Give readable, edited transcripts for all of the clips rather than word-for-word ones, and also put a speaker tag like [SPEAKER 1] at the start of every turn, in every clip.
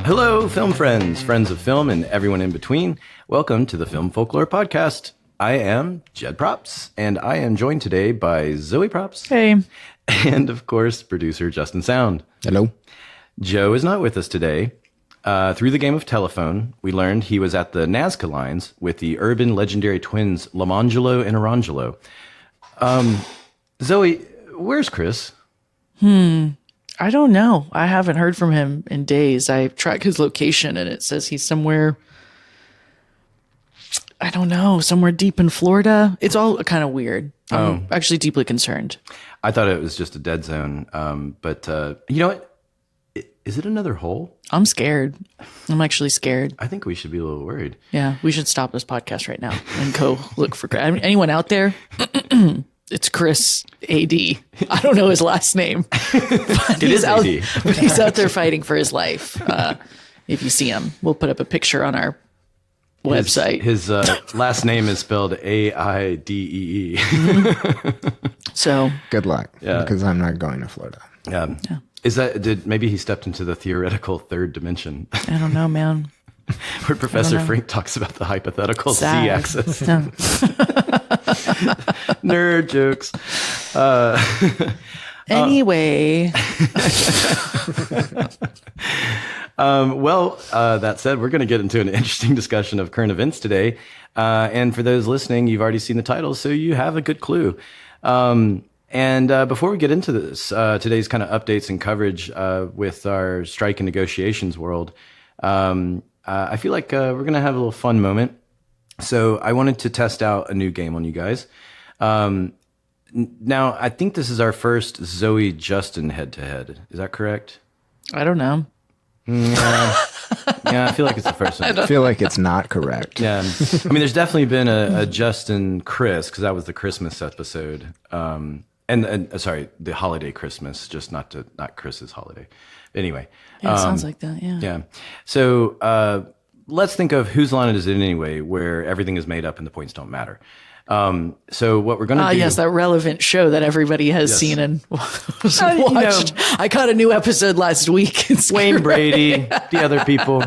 [SPEAKER 1] Hello, film friends, friends of film, and everyone in between. Welcome to the Film Folklore Podcast. I am Jed Props, and I am joined today by Zoe Props.
[SPEAKER 2] Hey.
[SPEAKER 1] And, of course, producer Justin Sound.
[SPEAKER 3] Hello.
[SPEAKER 1] Joe is not with us today. Through the game of telephone, we learned he was at the Nazca lines with the urban legendary twins Lamangelo and Arangelo. Zoe, where's Chris?
[SPEAKER 2] I don't know. I haven't heard from him in days. I track his location and it says he's somewhere, I don't know, somewhere deep in Florida. It's all kind of weird. I'm actually deeply concerned.
[SPEAKER 1] I thought it was just a dead zone. But you know what? Is it another hole?
[SPEAKER 2] I'm scared. I'm actually scared.
[SPEAKER 1] I think we should be a little worried.
[SPEAKER 2] Yeah, we should stop this podcast right now and go look for Chris. Anyone out there? It's Chris AD. I don't know his last name. But
[SPEAKER 1] It is
[SPEAKER 2] out,
[SPEAKER 1] AD.
[SPEAKER 2] but he's out there fighting for his life. If you see him, we'll put up a picture on our website.
[SPEAKER 1] His last name is spelled AIDEE.
[SPEAKER 2] So
[SPEAKER 3] Good luck.
[SPEAKER 1] Yeah.
[SPEAKER 3] Because I'm not going to Florida.
[SPEAKER 1] Is maybe he stepped into the theoretical third dimension
[SPEAKER 2] I don't know, man.
[SPEAKER 1] where Professor Frink talks about the hypothetical
[SPEAKER 2] Sad.
[SPEAKER 1] z-axis.
[SPEAKER 2] No.
[SPEAKER 1] Nerd jokes.
[SPEAKER 2] Anyway,
[SPEAKER 1] That said, we're going to get into an interesting discussion of current events today. And for those listening, you've already seen the title, so you have a good clue. Before we get into this, today's kind of updates and coverage with our strike and negotiations world, I feel like we're going to have a little fun moment. So I wanted to test out a new game on you guys. Now, I think this is our first Zoe Justin head-to-head. Is that correct?
[SPEAKER 2] I don't know.
[SPEAKER 1] Yeah, I feel like it's the first one.
[SPEAKER 3] I feel like it's not correct.
[SPEAKER 1] Yeah, I mean, there's definitely been a Justin Chris, because that was the Christmas episode, and sorry, the holiday Christmas, just not Chris's holiday. Anyway,
[SPEAKER 2] Yeah, it sounds like that. Yeah.
[SPEAKER 1] yeah. So let's think of whose line is it anyway, where everything is made up and the points don't matter. So what we're going to do?
[SPEAKER 2] Yes, that relevant show that everybody has seen and watched. I caught a new episode last week. It's
[SPEAKER 1] Wayne Brady, the other people,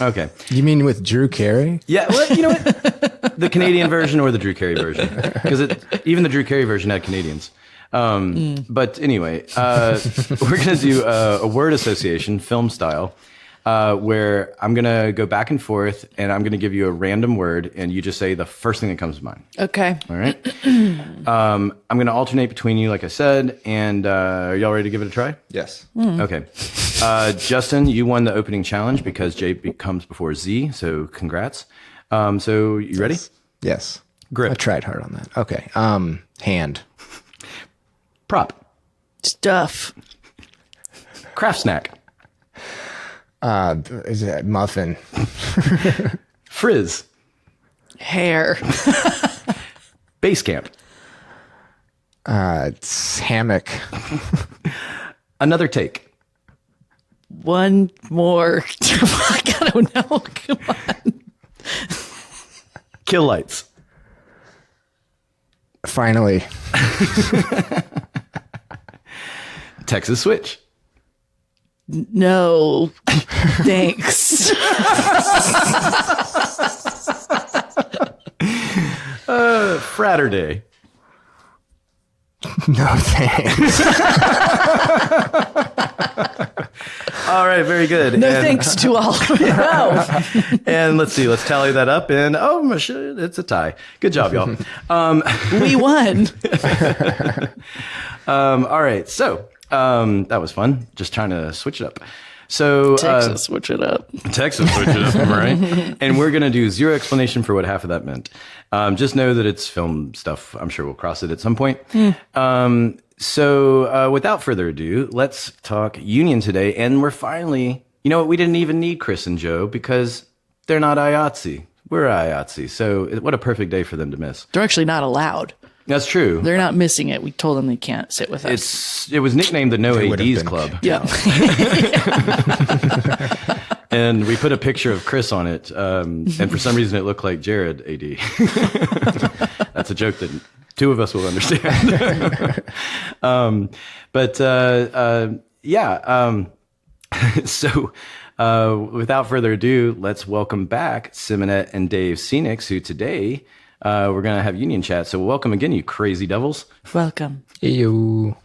[SPEAKER 1] Okay.
[SPEAKER 3] You mean with Drew Carey?
[SPEAKER 1] Yeah, well, you know what? The Canadian version or the Drew Carey version? Because even the Drew Carey version had Canadians. But anyway, we're going to do a word association, film style, where I'm going to go back and forth, and I'm going to give you a random word, and you just say the first thing that comes to mind.
[SPEAKER 2] okay.
[SPEAKER 1] All right? I'm going to alternate between you, like I said, and are y'all ready to give it a try?
[SPEAKER 3] Yes.
[SPEAKER 1] Okay. Justin, you won the opening challenge because J comes before Z, so congrats. So you ready?
[SPEAKER 3] Yes.
[SPEAKER 1] Grip.
[SPEAKER 3] I tried hard on that. Okay. Hand.
[SPEAKER 1] Prop.
[SPEAKER 2] Stuff.
[SPEAKER 1] Craft snack.
[SPEAKER 3] Is it muffin?
[SPEAKER 1] Frizz.
[SPEAKER 2] Hair.
[SPEAKER 1] Base camp.
[SPEAKER 3] It's hammock.
[SPEAKER 1] Another take.
[SPEAKER 2] One more. I don't know. Come on.
[SPEAKER 1] Kill lights.
[SPEAKER 3] Finally.
[SPEAKER 1] Texas switch.
[SPEAKER 2] No. Thanks.
[SPEAKER 1] Fratter
[SPEAKER 3] No thanks.
[SPEAKER 1] All right, very good.
[SPEAKER 2] No thanks to all. No.
[SPEAKER 1] And let's see, let's tally that up. And it's a tie. Good job, y'all.
[SPEAKER 2] We won.
[SPEAKER 1] All right, so that was fun. Just trying to switch it up. So
[SPEAKER 2] Texas, switch it up.
[SPEAKER 1] Texas switch it up, am I right? And we're going to do zero explanation for what half of that meant. Just know that it's film stuff. I'm sure we'll cross it at some point. So without further ado, let's talk union today. And we're finally, you know what? We didn't even need Chris and Joe because they're not IATSE. We're IATSE. So what a perfect day for them to miss.
[SPEAKER 2] They're actually not allowed.
[SPEAKER 1] That's true.
[SPEAKER 2] They're not missing it. We told them they can't sit with us.
[SPEAKER 1] It was nicknamed the No
[SPEAKER 3] They would have
[SPEAKER 1] ADs
[SPEAKER 3] been
[SPEAKER 1] Club.
[SPEAKER 2] Yeah.
[SPEAKER 1] And we put a picture of Chris on it. And for some reason, it looked like Jared AD. That's a joke that two of us will understand. So Without further ado, let's welcome back Simonette and Dave Scenic, who today we're going to have union chat. So welcome again, you crazy devils.
[SPEAKER 2] Welcome.
[SPEAKER 3] Ew.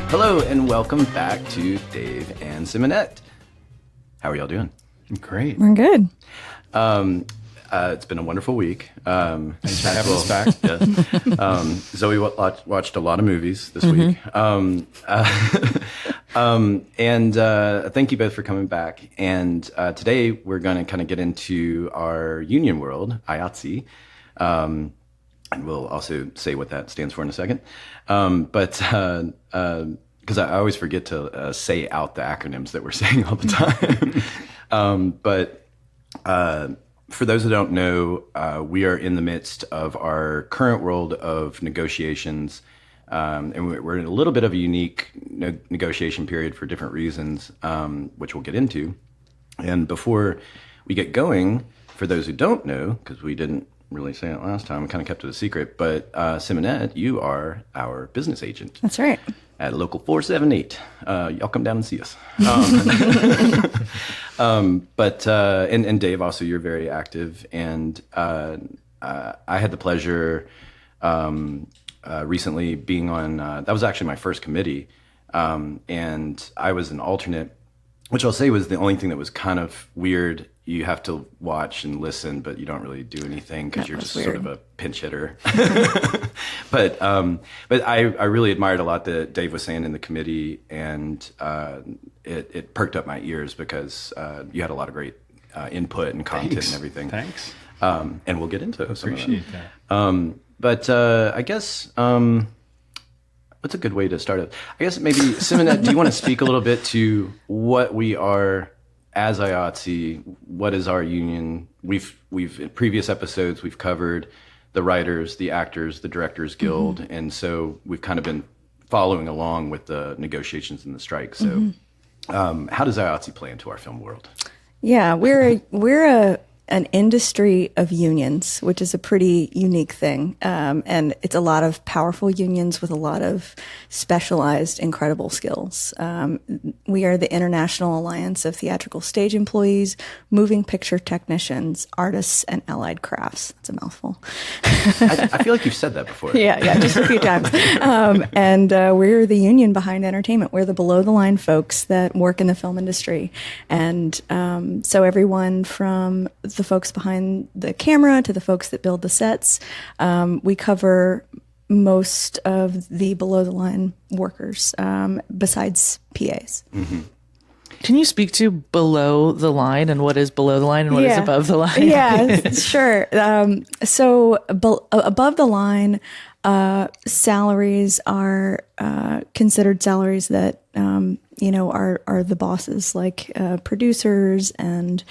[SPEAKER 1] Hello and welcome back to Dave and Simonette. How are y'all doing?
[SPEAKER 4] Great.
[SPEAKER 5] We're good.
[SPEAKER 1] It's been a wonderful week.
[SPEAKER 4] Thanks for having us back.
[SPEAKER 1] Yes. Zoe watched a lot of movies this week. And thank you both for coming back. And today we're going to kind of get into our union world, IATSE. And we'll also say what that stands for in a second. Because I always forget to say out the acronyms that we're saying all the time. For those who don't know, we are in the midst of our current world of negotiations. And we're in a little bit of a unique negotiation period for different reasons, which we'll get into. And before we get going, for those who don't know, because we didn't really say it last time, we kind of kept it a secret, but Simonette, you are our business agent.
[SPEAKER 5] That's right.
[SPEAKER 1] At Local 478. Y'all come down and see us. And Dave, also, you're very active. And I had the pleasure recently being on, that was actually my first committee. And I was an alternate, which I'll say was the only thing that was kind of weird. You have to watch and listen, but you don't really do anything because you're just sort of a pinch hitter. But I really admired a lot that Dave was saying in the committee, and it perked up my ears because you had a lot of great input and content and everything.
[SPEAKER 4] Thanks.
[SPEAKER 1] And we'll get into some
[SPEAKER 4] Appreciate
[SPEAKER 1] of that. I guess what's a good way to start it? I guess maybe, Simonette, do you want to speak a little bit to what we are as IATSE? What is our union? We've in previous episodes we've covered the writers, the actors, the directors guild, and so we've kind of been following along with the negotiations and the strike. So, how does IATSE play into our film world?
[SPEAKER 5] Yeah, we're an industry of unions, which is a pretty unique thing. And it's a lot of powerful unions with a lot of specialized, incredible skills. We are the International Alliance of Theatrical Stage Employees, Moving Picture Technicians, Artists, and Allied Crafts. That's a mouthful.
[SPEAKER 1] I feel like you've said that before.
[SPEAKER 5] Yeah, just a few times. And we're the union behind entertainment. We're the below-the-line folks that work in the film industry. And so everyone from the folks behind the camera to the folks that build the sets, we cover most of the below-the-line workers, besides PAs.
[SPEAKER 1] Mm-hmm.
[SPEAKER 2] Can you speak to below the line and what is below the line and what is above the line?
[SPEAKER 5] Yeah, sure. So above the line, salaries are considered salaries that are the bosses, like producers and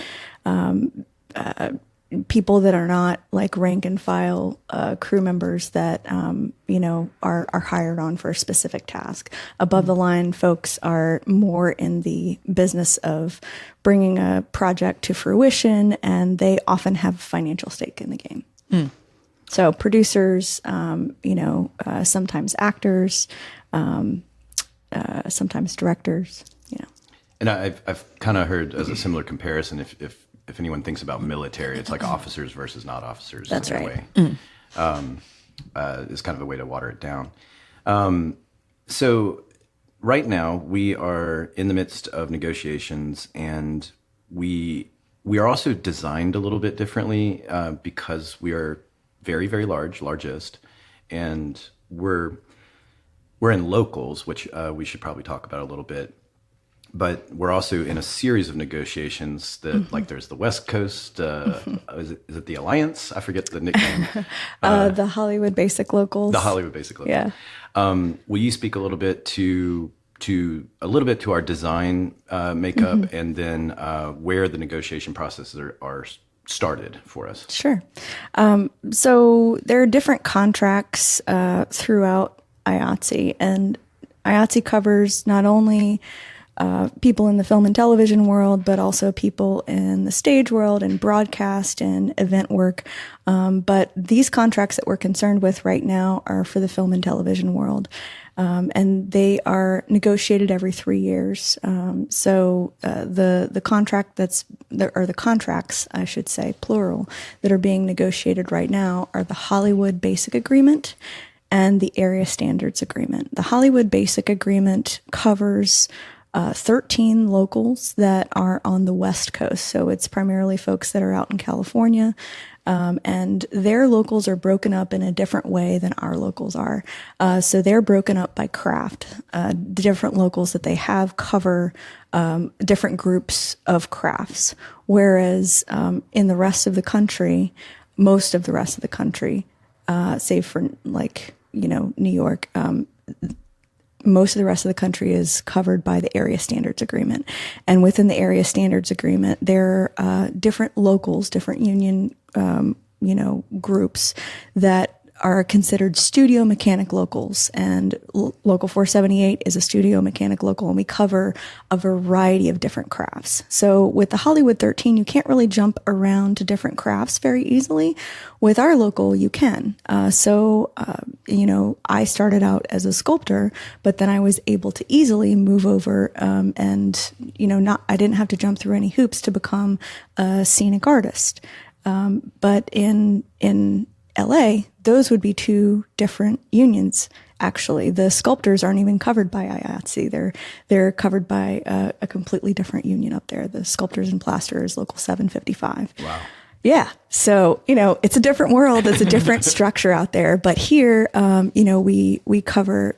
[SPEAKER 5] people that are not like rank and file crew members that are hired on for a specific task. Above the line folks are more in the business of bringing a project to fruition, and they often have financial stake in the game. So producers, sometimes actors, sometimes directors.
[SPEAKER 1] And I've kind of heard as a similar comparison, if anyone thinks about military, it's like officers versus not officers.
[SPEAKER 5] That's
[SPEAKER 1] in
[SPEAKER 5] right.
[SPEAKER 1] A way. Is kind of a way to water it down. So right now we are in the midst of negotiations, and we are also designed a little bit differently because we are very, very largest, and we're in locals, which we should probably talk about a little bit. But we're also in a series of negotiations that, like, there's the West Coast. Is it the Alliance? I forget the nickname.
[SPEAKER 5] The Hollywood Basic Locals.
[SPEAKER 1] The Hollywood Basic Locals.
[SPEAKER 5] Yeah.
[SPEAKER 1] Will you speak a little bit to our design makeup, and then where the negotiation processes are started for us?
[SPEAKER 5] Sure. So there are different contracts throughout IATSE, and IATSE covers not only people in the film and television world, but also people in the stage world and broadcast and event work. But these contracts that we're concerned with right now are for the film and television world. And they are negotiated every 3 years. So the contracts, I should say, plural, that are being negotiated right now are the Hollywood Basic Agreement and the Area Standards Agreement. The Hollywood Basic Agreement covers 13 locals that are on the West Coast. So it's primarily folks that are out in California. And their locals are broken up in a different way than our locals are. So they're broken up by craft. The different locals that they have cover different groups of crafts. Whereas in the rest of the country, most of the rest of the country, save for New York, most of the rest of the country is covered by the Area Standards Agreement. And within the Area Standards Agreement, there are different locals, different union, groups that are considered studio mechanic locals. And Local 478 is a studio mechanic local, and we cover a variety of different crafts. So with the Hollywood 13, you can't really jump around to different crafts very easily. With our local, you can. I started out as a sculptor, but then I was able to easily move over I didn't have to jump through any hoops to become a scenic artist. But in LA, those would be two different unions. Actually, the sculptors aren't even covered by IATSE. They're covered by a completely different union up there. The sculptors and plasterers, Local 755. Wow. Yeah. So, it's a different world. It's a different structure out there. But here, we cover,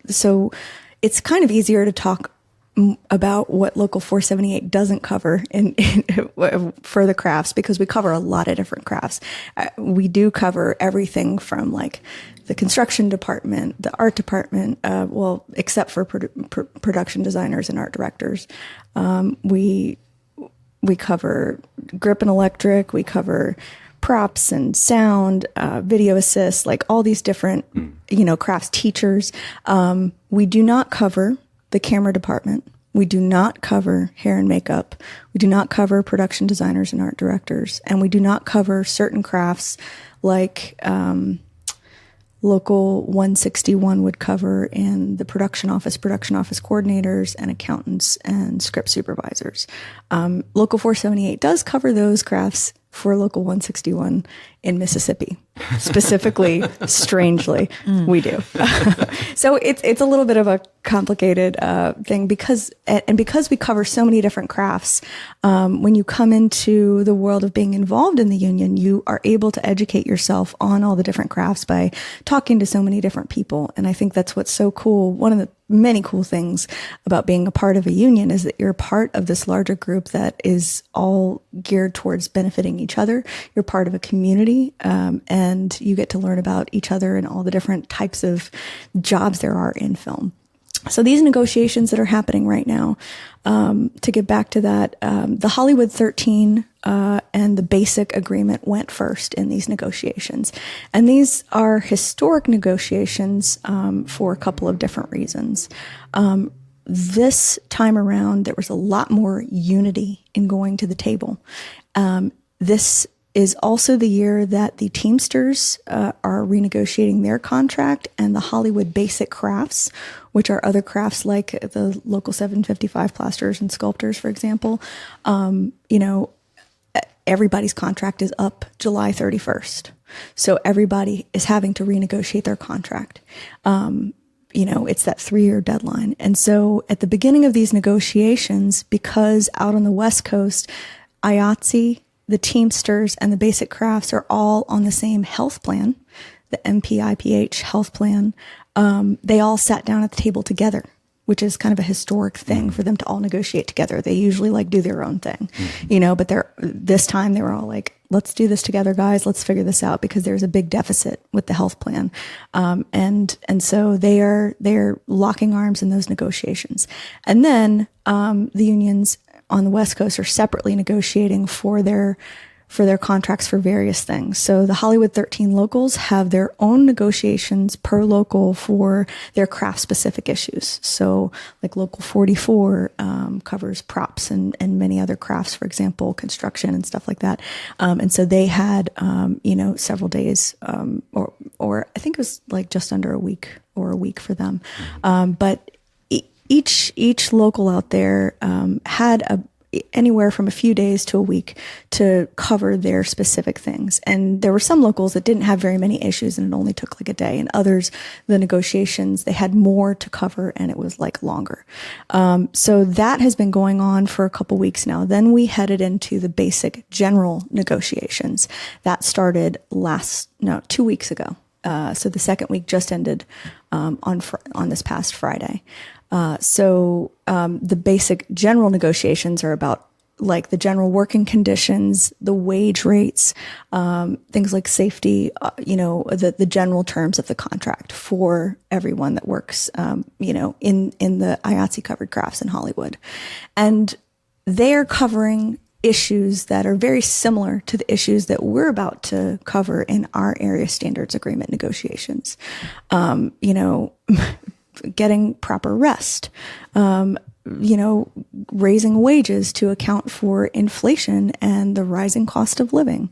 [SPEAKER 5] so it's kind of easier to talk about what Local 478 doesn't cover for the crafts, because we cover a lot of different crafts. We do cover everything from the construction department, the art department, except for production designers and art directors. We cover grip and electric. We cover props and sound, video assist, all these different, crafts, teachers. We do not cover the camera department. We do not cover hair and makeup. We do not cover production designers and art directors. And we do not cover certain crafts like Local 161 would cover in the production office coordinators and accountants and script supervisors. Local 478 does cover those crafts for Local 161 in Mississippi. Specifically, strangely, we do. So it's a little bit of a complicated thing because we cover so many different crafts. When you come into the world of being involved in the union, you are able to educate yourself on all the different crafts by talking to so many different people. And I think that's what's so cool. One of the many cool things about being a part of a union is that you're part of this larger group that is all geared towards benefiting each other. You're part of a community, and you get to learn about each other and all the different types of jobs there are in film. So these negotiations that are happening right now, to get back to that, the Hollywood 13 and the Basic Agreement went first in these negotiations. And these are historic negotiations for a couple of different reasons. This time around, there was a lot more unity in going to the table. This is also the year that the Teamsters are renegotiating their contract, and the Hollywood Basic Crafts, which are other crafts like the Local 755 plasterers and sculptors, for example, everybody's contract is up July 31st. So everybody is having to renegotiate their contract. It's that 3-year deadline. And so at the beginning of these negotiations, because out on the West Coast, IATSE, the Teamsters, and the Basic Crafts are all on the same health plan, the MPIPH health plan. They all sat down at the table together, which is kind of a historic thing for them to all negotiate together. They usually do their own thing, but this time they were all like, let's do this together, guys. Let's figure this out, because there's a big deficit with the health plan. And so they're locking arms in those negotiations. And then, the unions on the West Coast are separately negotiating for for their contracts for various things. So the Hollywood 13 locals have their own negotiations per local for their craft specific issues. So like Local 44 covers props and many other crafts, for example, construction and stuff like that. And so they had, several days, or I think it was like just under a week for them. But each local out there had anywhere from a few days to a week to cover their specific things. And there were some locals that didn't have very many issues and it only took like a day. And others, the negotiations, they had more to cover and it was like longer. So that has been going on for a couple weeks now. Then we headed into the basic general negotiations. That started 2 weeks ago. So the second week just ended on this past Friday. So the basic general negotiations are about like the general working conditions, the wage rates, things like safety, the general terms of the contract for everyone that works, in the IATSE covered crafts in Hollywood. And they're covering issues that are very similar to the issues that we're about to cover in our area standards agreement negotiations. Getting proper rest, raising wages to account for inflation and the rising cost of living,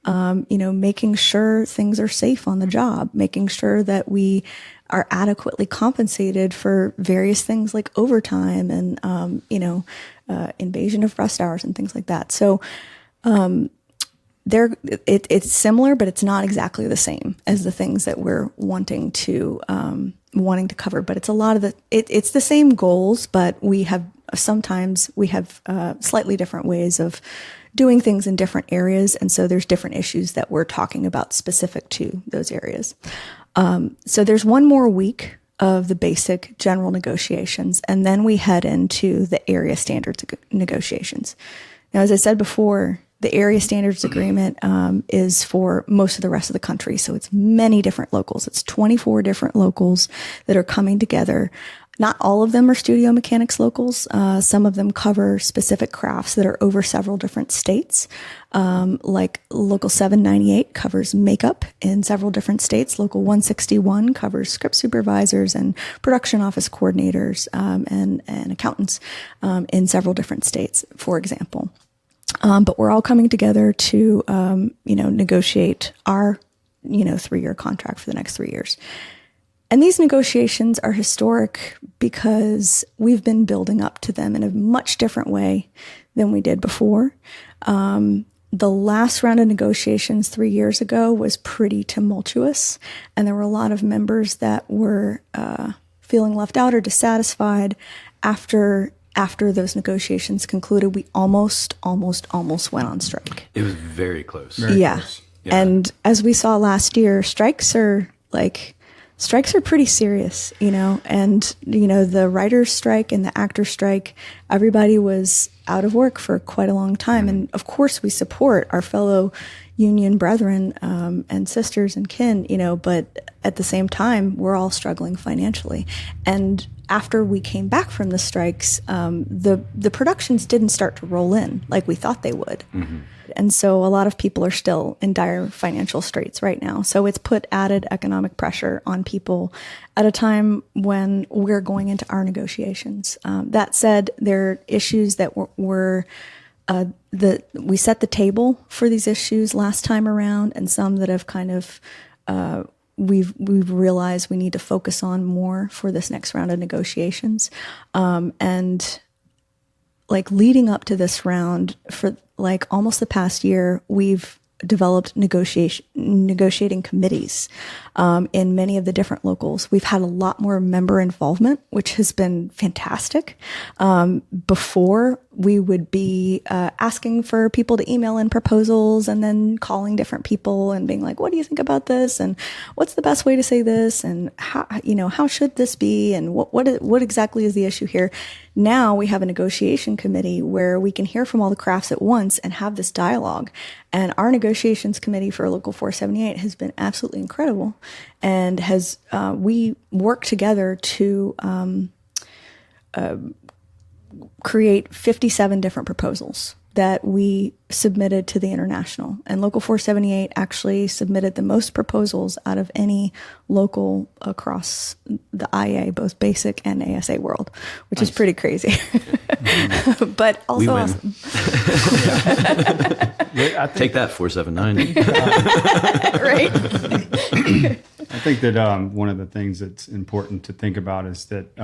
[SPEAKER 5] making sure things are safe on the job, making sure that we are adequately compensated for various things like overtime and, invasion of rest hours and things like that. So, it's similar, but it's not exactly the same as the things that we're wanting to cover. But it's a lot of it's the same goals, but we have slightly different ways of doing things in different areas. And so there's different issues that we're talking about specific to those areas. So there's one more week of the basic general negotiations, and then we head into the area standards negotiations. Now, as I said before, the area standards agreement is for most of the rest of the country. So it's many different locals. It's 24 different locals that are coming together. Not all of them are studio mechanics locals. Some of them cover specific crafts that are over several different states. Like Local 798 covers makeup in several different states. Local 161 covers script supervisors and production office coordinators and accountants in several different states, for example. But we're all coming together to, negotiate our, 3-year contract for the next 3 years. And these negotiations are historic because we've been building up to them in a much different way than we did before. The last round of negotiations 3 years ago was pretty tumultuous, and there were a lot of members that were feeling left out or dissatisfied after those negotiations concluded. We almost went on strike.
[SPEAKER 1] It was very close.
[SPEAKER 5] Yeah. And as we saw last year, strikes are pretty serious, and, the writer's strike and the actor's strike, everybody was out of work for quite a long time. And of course we support our fellow union brethren, and sisters and kin, but at the same time, we're all struggling financially. And after we came back from the strikes, the productions didn't start to roll in like we thought they would. Mm-hmm. And so a lot of people are still in dire financial straits right now. So it's put added economic pressure on people at a time when we're going into our negotiations. That said, there are issues that we set the table for these issues last time around, and some that have kind of we've realized we need to focus on more for this next round of negotiations. And like leading up to this round for like almost the past year, we've developed negotiating committees in many of the different locals. We've had a lot more member involvement, which has been fantastic. Before, we would be asking for people to email in proposals and then calling different people and being like, what do you think about this? And what's the best way to say this? And how should this be? And what exactly is the issue here? Now we have a negotiation committee where we can hear from all the crafts at once and have this dialogue. And our negotiations committee for Local 478 has been absolutely incredible, and we work together to create 57 different proposals that we submitted to the international. And Local 478 actually submitted the most proposals out of any local across the IA, both basic and ASA world, which is pretty crazy. But also
[SPEAKER 1] We win.
[SPEAKER 5] awesome.
[SPEAKER 1] Take that, 479.
[SPEAKER 5] Right?
[SPEAKER 4] I think that one of the things that's important to think about is that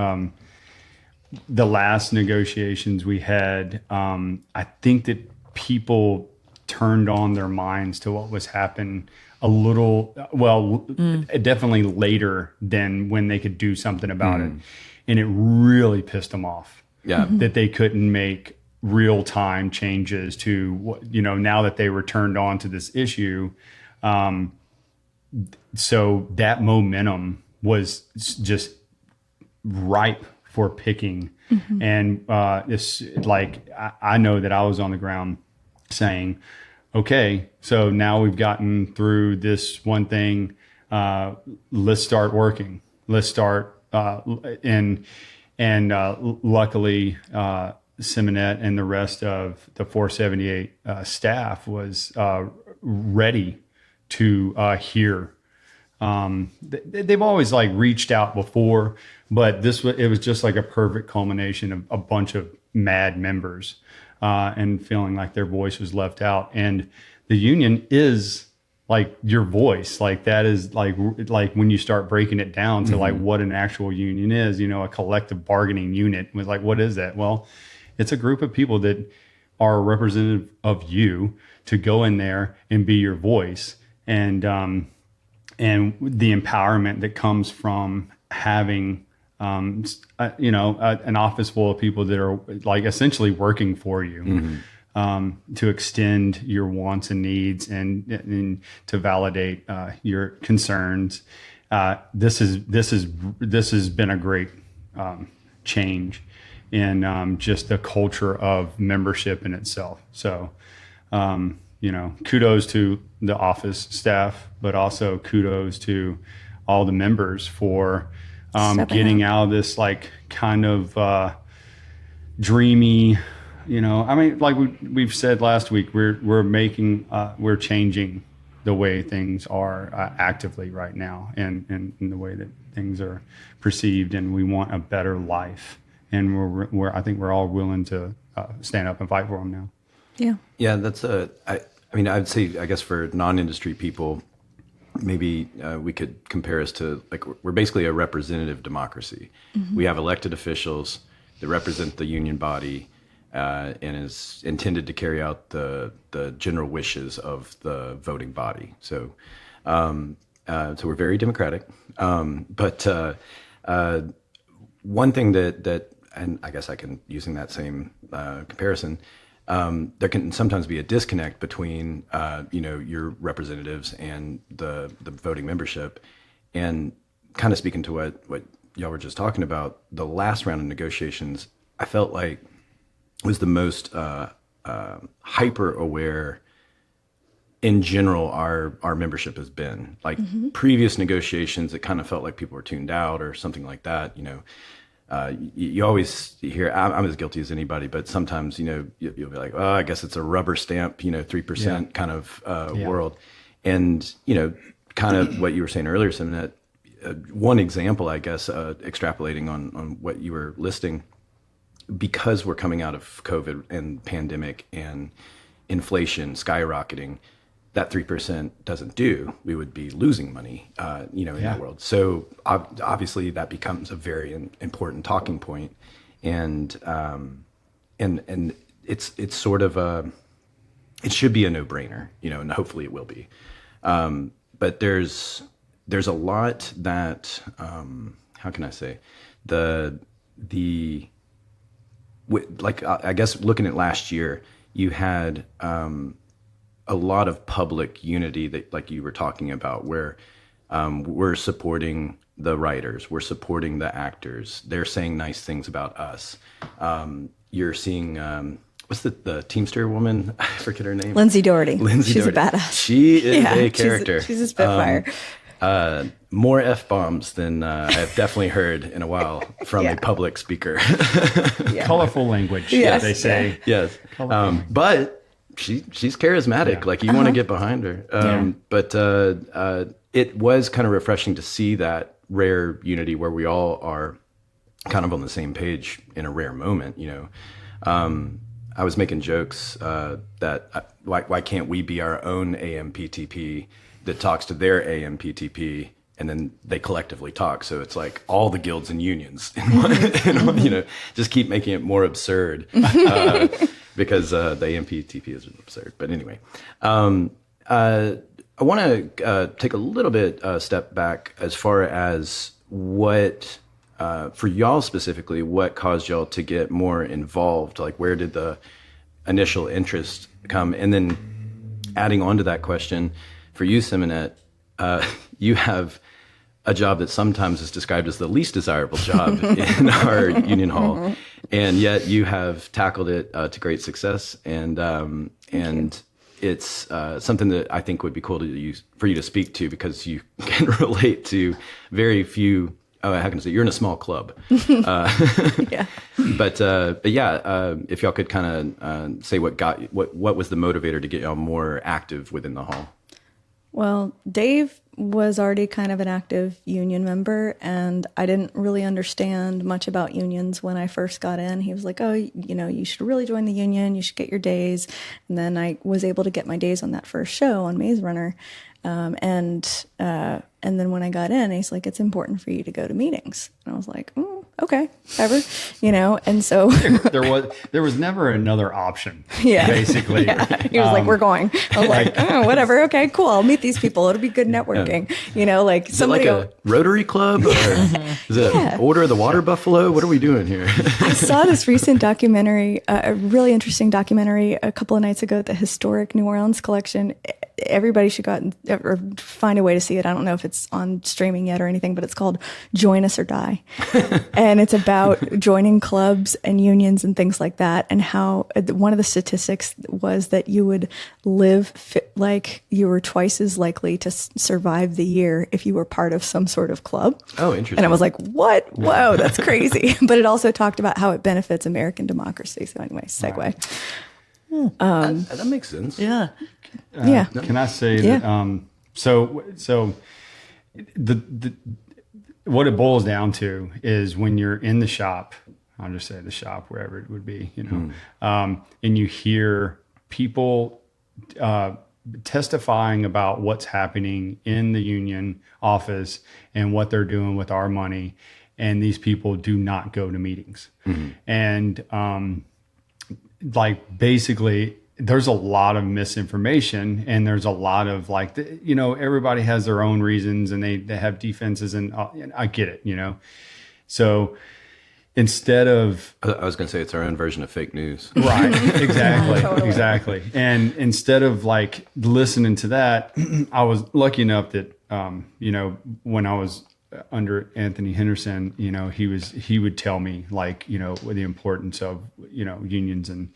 [SPEAKER 4] the last negotiations we had, I think that people turned on their minds to what was happening a little, definitely later than when they could do something about it. And it really pissed them off.
[SPEAKER 1] Yeah.
[SPEAKER 4] That they couldn't make real time changes to what, now that they were turned on to this issue. So that momentum was just ripe for picking. And it's like, I know that I was on the ground saying, okay, so now we've gotten through this one thing. Let's start working. Let's start. And luckily, Simonette and the rest of the 478 staff was ready to hear. They've always like reached out before, but it was just like a perfect culmination of a bunch of mad members and feeling like their voice was left out. And the union is like your voice. Like that is like when you start breaking it down to like what an actual union is, a collective bargaining unit was like, what is that? Well, it's a group of people that are representative of you to go in there and be your voice. And the empowerment that comes from having, an office full of people that are like essentially working for you, to extend your wants and needs and to validate your concerns. This has been a great change in just the culture of membership in itself. So, kudos to the office staff, but also kudos to all the members for getting out of this like kind of dreamy, like we've said last week, we're changing the way things are actively right now and the way that things are perceived, and we want a better life, and I think we're all willing to stand up and fight for them now.
[SPEAKER 5] Yeah.
[SPEAKER 1] Yeah, that's I'd say, I guess for non-industry people, maybe we could compare us to, like, we're basically a representative democracy. We have elected officials that represent the union body and is intended to carry out the general wishes of the voting body. So we're very democratic. But one thing that, and I guess I can, using that same comparison, there can sometimes be a disconnect between, your representatives and the voting membership. And kind of speaking to what y'all were just talking about, the last round of negotiations, I felt like was the most hyper aware in general our membership has been. Like previous negotiations, it kind of felt like people were tuned out or something like that, you always hear, I'm as guilty as anybody, but sometimes, you'll be like, oh, I guess it's a rubber stamp, 3% kind of world. And, kind of what you were saying earlier, Simonette, one example, I guess, extrapolating on what you were listing, because we're coming out of COVID and pandemic and inflation skyrocketing, that 3% doesn't do. We would be losing money, in the world. So obviously that becomes a very important talking point, and it's sort of it should be a no-brainer, and hopefully it will be. But there's a lot that how can I say, I guess looking at last year, you had a lot of public unity that, like you were talking about, where we're supporting the writers, we're supporting the actors. They're saying nice things about us. You're seeing, what's the Teamster woman? I forget her name.
[SPEAKER 5] Lindsay Doherty.
[SPEAKER 1] She's
[SPEAKER 5] a badass.
[SPEAKER 1] She is a character.
[SPEAKER 5] She's a spitfire.
[SPEAKER 1] More F-bombs than I've definitely heard in a while from a public speaker.
[SPEAKER 4] Colorful language,
[SPEAKER 5] Yes.
[SPEAKER 4] they say.
[SPEAKER 1] Yes. But she's charismatic.
[SPEAKER 4] Yeah.
[SPEAKER 1] Like you want to get behind her. But it was kind of refreshing to see that rare unity where we all are kind of on the same page in a rare moment, you know. I was making jokes that why can't we be our own AMPTP that talks to their AMPTP, and then they collectively talk. So it's like all the guilds and unions, you know, just keep making it more absurd because the AMPTP is absurd. But anyway, I want to take a little bit step back as far as what, for y'all specifically, what caused y'all to get more involved? Like, where did the initial interest come? And then adding on to that question, for you, Simonette, you have a job that sometimes is described as the least desirable job in our union hall, and yet you have tackled it to great success. And it's something that I think would be cool for you to speak to, because you can relate to very few. Oh, how can I say? You're in a small club.
[SPEAKER 5] Yeah.
[SPEAKER 1] But yeah, if y'all could kind of say what was the motivator to get y'all more active within the hall?
[SPEAKER 5] Well, Dave was already kind of an active union member, and I didn't really understand much about unions when I first got in. He was like, oh, you know, you should really join the union. You should get your days. And then I was able to get my days on that first show on Maze Runner. And then when I got in, he's like, it's important for you to go to meetings. And I was like, okay, whatever, you know? And so
[SPEAKER 4] there was never another option,
[SPEAKER 5] yeah,
[SPEAKER 4] basically.
[SPEAKER 5] Yeah. He was like, we're going. I was like, oh, whatever. Okay, cool. I'll meet these people. It'll be good networking, you know, like
[SPEAKER 1] Is it like a Rotary Club, or is it Order of the Water Buffalo? What are we doing here?
[SPEAKER 5] I saw this recent documentary, a really interesting documentary a couple of nights ago at the Historic New Orleans Collection. Everybody should go out or find a way to see it. I don't know if it's on streaming yet or anything, but it's called Join Us or Die. And it's about joining clubs and unions and things like that. And how one of the statistics was that you would live like you were twice as likely to survive the year if you were part of some sort of club.
[SPEAKER 1] Oh, interesting.
[SPEAKER 5] And I was like, what? Whoa, that's crazy. But it also talked about how it benefits American democracy. So anyway, segue.
[SPEAKER 1] Right. That makes sense.
[SPEAKER 2] Yeah.
[SPEAKER 5] Yeah.
[SPEAKER 4] Can I say that? So the what it boils down to is when you're in the shop, I'll just say the shop, wherever it would be, you know, and you hear people testifying about what's happening in the union office and what they're doing with our money, and these people do not go to meetings, and like basically. There's a lot of misinformation, and there's a lot of like, you know, everybody has their own reasons, and they have defenses, and I get it, you know. So instead of,
[SPEAKER 1] I was going to say it's our own version of fake news.
[SPEAKER 4] right, exactly,
[SPEAKER 5] Totally.
[SPEAKER 4] exactly. And instead of like listening to that, I was lucky enough that, you know, when I was under Anthony Henderson, you know, he would tell me like, you know, the importance of, you know, unions and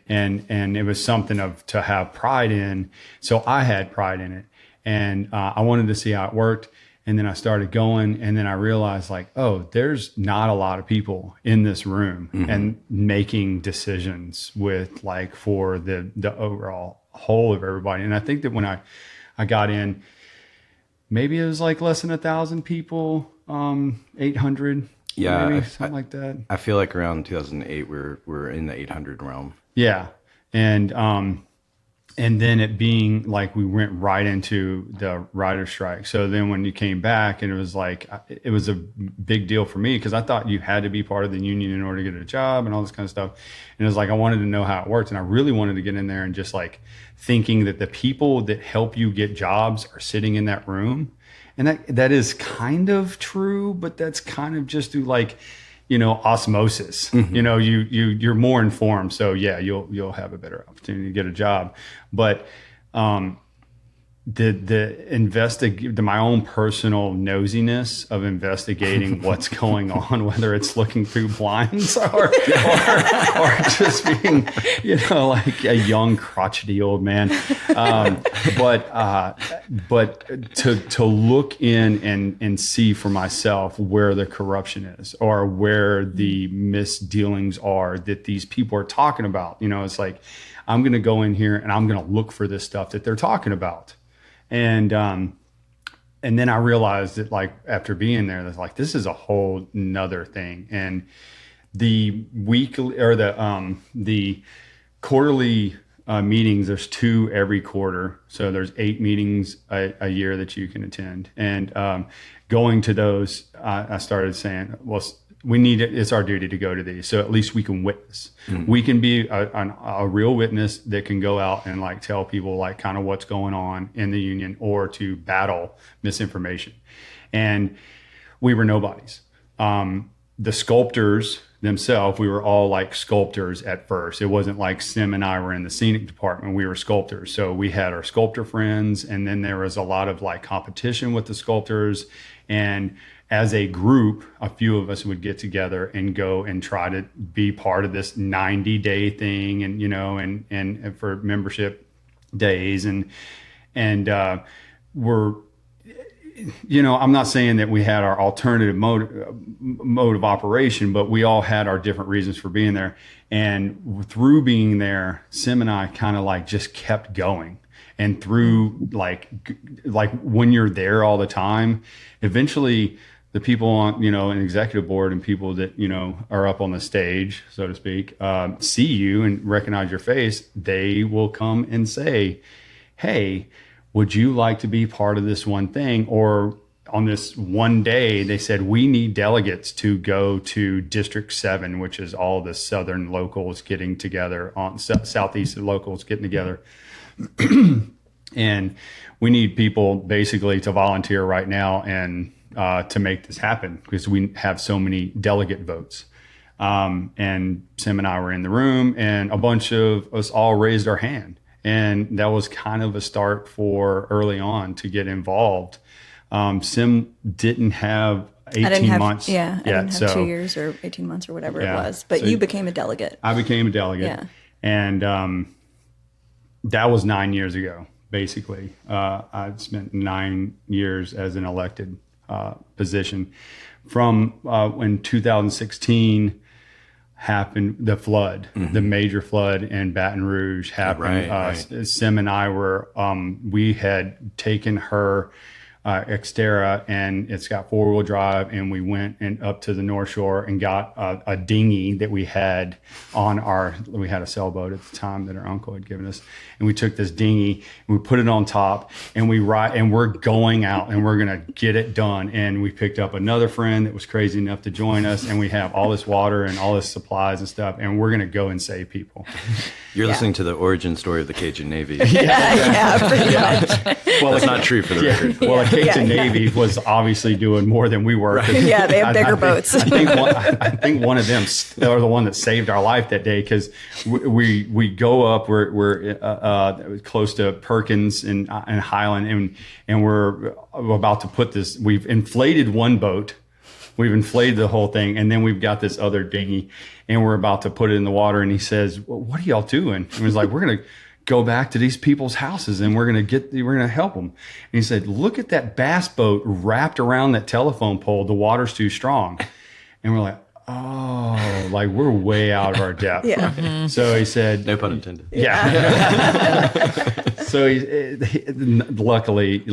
[SPEAKER 4] it was something to have pride in. So I had pride in it, and I wanted to see how it worked. And then I started going, and then I realized like, oh, there's not a lot of people in this room and making decisions with like for the overall whole of everybody. And I think that when I got in, maybe it was like less than 1,000 people, 800,
[SPEAKER 1] Yeah,
[SPEAKER 4] maybe something like that.
[SPEAKER 1] I feel like around 2008 we're in the 800 realm.
[SPEAKER 4] Yeah, and then it being like we went right into the writer's strike. So then when you came back, and it was like it was a big deal for me because I thought you had to be part of the union in order to get a job and all this kind of stuff. And it was like I wanted to know how it worked, and I really wanted to get in there and just like thinking that the people that help you get jobs are sitting in that room. And that is kind of true, but that's kind of just through like, you know, osmosis. You know, you're more informed, so yeah, you'll have a better opportunity to get a job. But my own personal nosiness of investigating what's going on, whether it's looking through blinds or just being, like a young crotchety old man. But to look in and see for myself where the corruption is or where the misdealings are that these people are talking about. It's like, I'm going to go in here and I'm going to look for this stuff that they're talking about. And then I realized that, like, after being there, that's like, this is a whole nother thing. And the weekly or the quarterly meetings, there's 2 every quarter. So there's 8 meetings a year that you can attend. And going to those, I started saying, well, we need it. It's our duty to go to these. So at least we can witness. Mm-hmm. We can be a real witness that can go out and like tell people like kind of what's going on in the union or to battle misinformation. And we were nobodies. The sculptors themselves, we were all like sculptors at first. It wasn't like Sim and I were in the scenic department. We were sculptors. So we had our sculptor friends, and then there was a lot of like competition with the sculptors. And as a group, a few of us would get together and go and try to be part of this 90-day thing, and and for membership days, and we're, I'm not saying that we had our alternative mode of operation, but we all had our different reasons for being there. And through being there, Sim and I kind of like just kept going. And through like when you're there all the time, eventually the people on, an executive board and people that, are up on the stage, so to speak, see you and recognize your face. They will come and say, hey, would you like to be part of this one thing? Or on this one day, they said, we need delegates to go to District 7, which is all the Southern locals getting together, on Southeast locals getting together. And we need people basically to volunteer right now and to make this happen, because we have so many delegate votes. And Sim and I were in the room, and a bunch of us all raised our hand. And that was kind of a start for early on to get involved. Sim didn't have 18 months.
[SPEAKER 5] Yeah, I didn't have 2 years or 18 months or whatever it was. But so you became a delegate.
[SPEAKER 4] I became a delegate. Yeah. And that was 9 years ago, basically. I spent 9 years as an elected position. From when 2016 happened, the flood, the major flood in Baton Rouge happened. Right. Sim and I were, we had taken her Xterra, and it's got 4-wheel drive, and we went and up to the North Shore and got a dinghy that we had we had a sailboat at the time that our uncle had given us, and we took this dinghy and we put it on top, and we're going out and we're gonna get it done. And we picked up another friend that was crazy enough to join us, and we have all this water and all this supplies and stuff, and we're gonna go and save people.
[SPEAKER 1] You're listening to the origin story of the Cajun Navy.
[SPEAKER 5] Yeah, pretty much.
[SPEAKER 1] Well, that's not true for the record.
[SPEAKER 4] Well, the Cajun Navy was obviously doing more than we were.
[SPEAKER 5] Right. Yeah, they have bigger boats.
[SPEAKER 4] I think one of them, or the one that saved our life that day, because we go up, we're close to Perkins and Highland, and we're about to put this. We've inflated one boat. We've inflated the whole thing, and then we've got this other dinghy, and we're about to put it in the water. And he says, well, "What are y'all doing?" And he was like, "We're gonna go back to these people's houses, and we're gonna help them." And he said, "Look at that bass boat wrapped around that telephone pole. The water's too strong." And we're like, "Oh, like we're way out of our depth."
[SPEAKER 5] Yeah.
[SPEAKER 2] Mm-hmm.
[SPEAKER 4] So he said,
[SPEAKER 1] No pun intended.
[SPEAKER 4] Yeah. So luckily,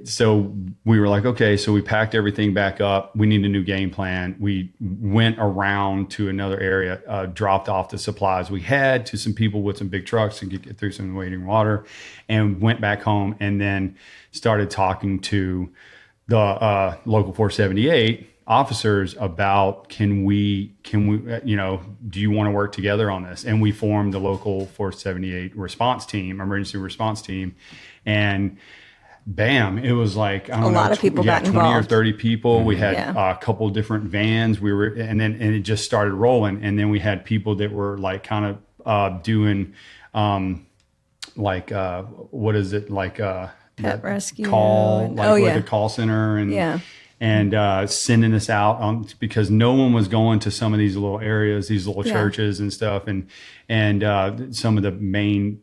[SPEAKER 4] so we were like, okay, so we packed everything back up. We need a new game plan. We went around to another area, dropped off the supplies we had to some people with some big trucks and get through some waiting water, and went back home, and then started talking to the local 478 officers about can we do you want to work together on this? And we formed the local 478 emergency response team, and bam, it was like, I don't know,
[SPEAKER 5] a lot of people got
[SPEAKER 4] 20
[SPEAKER 5] involved.
[SPEAKER 4] or 30 people. We had a couple different vans. And it just started rolling. And then we had people that were like kind of doing like what is it like
[SPEAKER 5] Pet
[SPEAKER 4] that
[SPEAKER 5] rescue
[SPEAKER 4] call
[SPEAKER 5] and-
[SPEAKER 4] like
[SPEAKER 5] oh,
[SPEAKER 4] with
[SPEAKER 5] yeah.
[SPEAKER 4] the call center and
[SPEAKER 5] Yeah.
[SPEAKER 4] and sending us out because no one was going to some of these little areas, these little
[SPEAKER 5] Yeah.
[SPEAKER 4] churches and stuff, and some of the main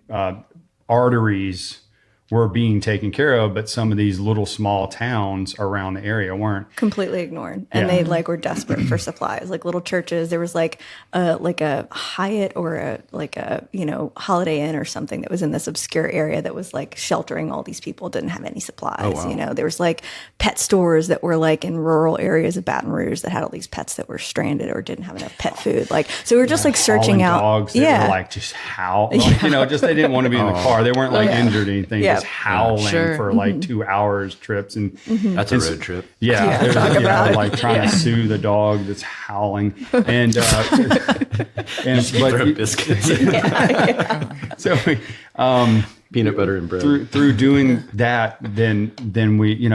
[SPEAKER 4] arteries were being taken care of, but some of these little small towns around the area weren't.
[SPEAKER 5] Completely ignored, and
[SPEAKER 4] Yeah.
[SPEAKER 5] they like were desperate for supplies, like little churches. There was like a Hyatt or a Holiday Inn or something that was in this obscure area that was like sheltering all these people, didn't have any supplies.
[SPEAKER 1] wow.
[SPEAKER 5] There was like pet stores that were like in rural areas of Baton Rouge that had all these pets that were stranded or didn't have enough pet food. Like, so we were just like searching
[SPEAKER 4] Hauling
[SPEAKER 5] out
[SPEAKER 4] dogs that were like just just they didn't want to be in the car. They weren't like injured or anything,
[SPEAKER 5] Yeah.
[SPEAKER 4] just howling
[SPEAKER 2] Sure.
[SPEAKER 4] for like 2 hours trips and
[SPEAKER 1] That's a road trip.
[SPEAKER 4] yeah, they're
[SPEAKER 5] talk about it.
[SPEAKER 4] like trying to sue the dog that's howling and
[SPEAKER 1] Throw biscuits,
[SPEAKER 4] so we,
[SPEAKER 1] peanut butter and bread.
[SPEAKER 4] through doing that, then we, we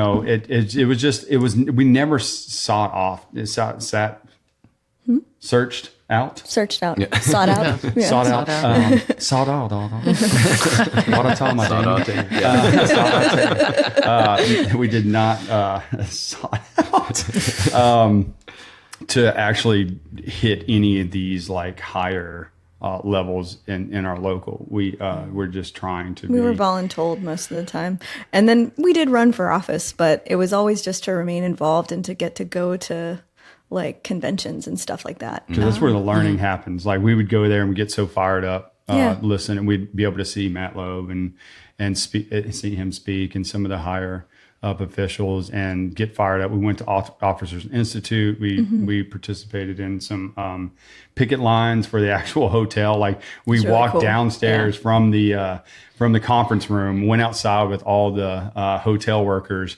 [SPEAKER 4] never sought off, searched out,
[SPEAKER 5] searched out, sought out, yeah.
[SPEAKER 4] sought out, sought out. What a time I
[SPEAKER 1] Sawed
[SPEAKER 4] did.
[SPEAKER 1] out.
[SPEAKER 4] We did not sought out to actually hit any of these like higher levels in our local. We're just trying to.
[SPEAKER 5] We were voluntold most of the time. And then we did run for office, but it was always just to remain involved and to get to go to like conventions and stuff like that.
[SPEAKER 4] Because that's where the learning happens. Like we would go there and we get so fired up,
[SPEAKER 5] Yeah.
[SPEAKER 4] listen, and we'd be able to see Matt Loeb and see him speak and some of the higher up officials and get fired up. We went to Officers Institute. We participated in some picket lines for the actual hotel. Like we
[SPEAKER 5] It's really
[SPEAKER 4] walked
[SPEAKER 5] cool.
[SPEAKER 4] downstairs from the conference room, went outside with all the hotel workers,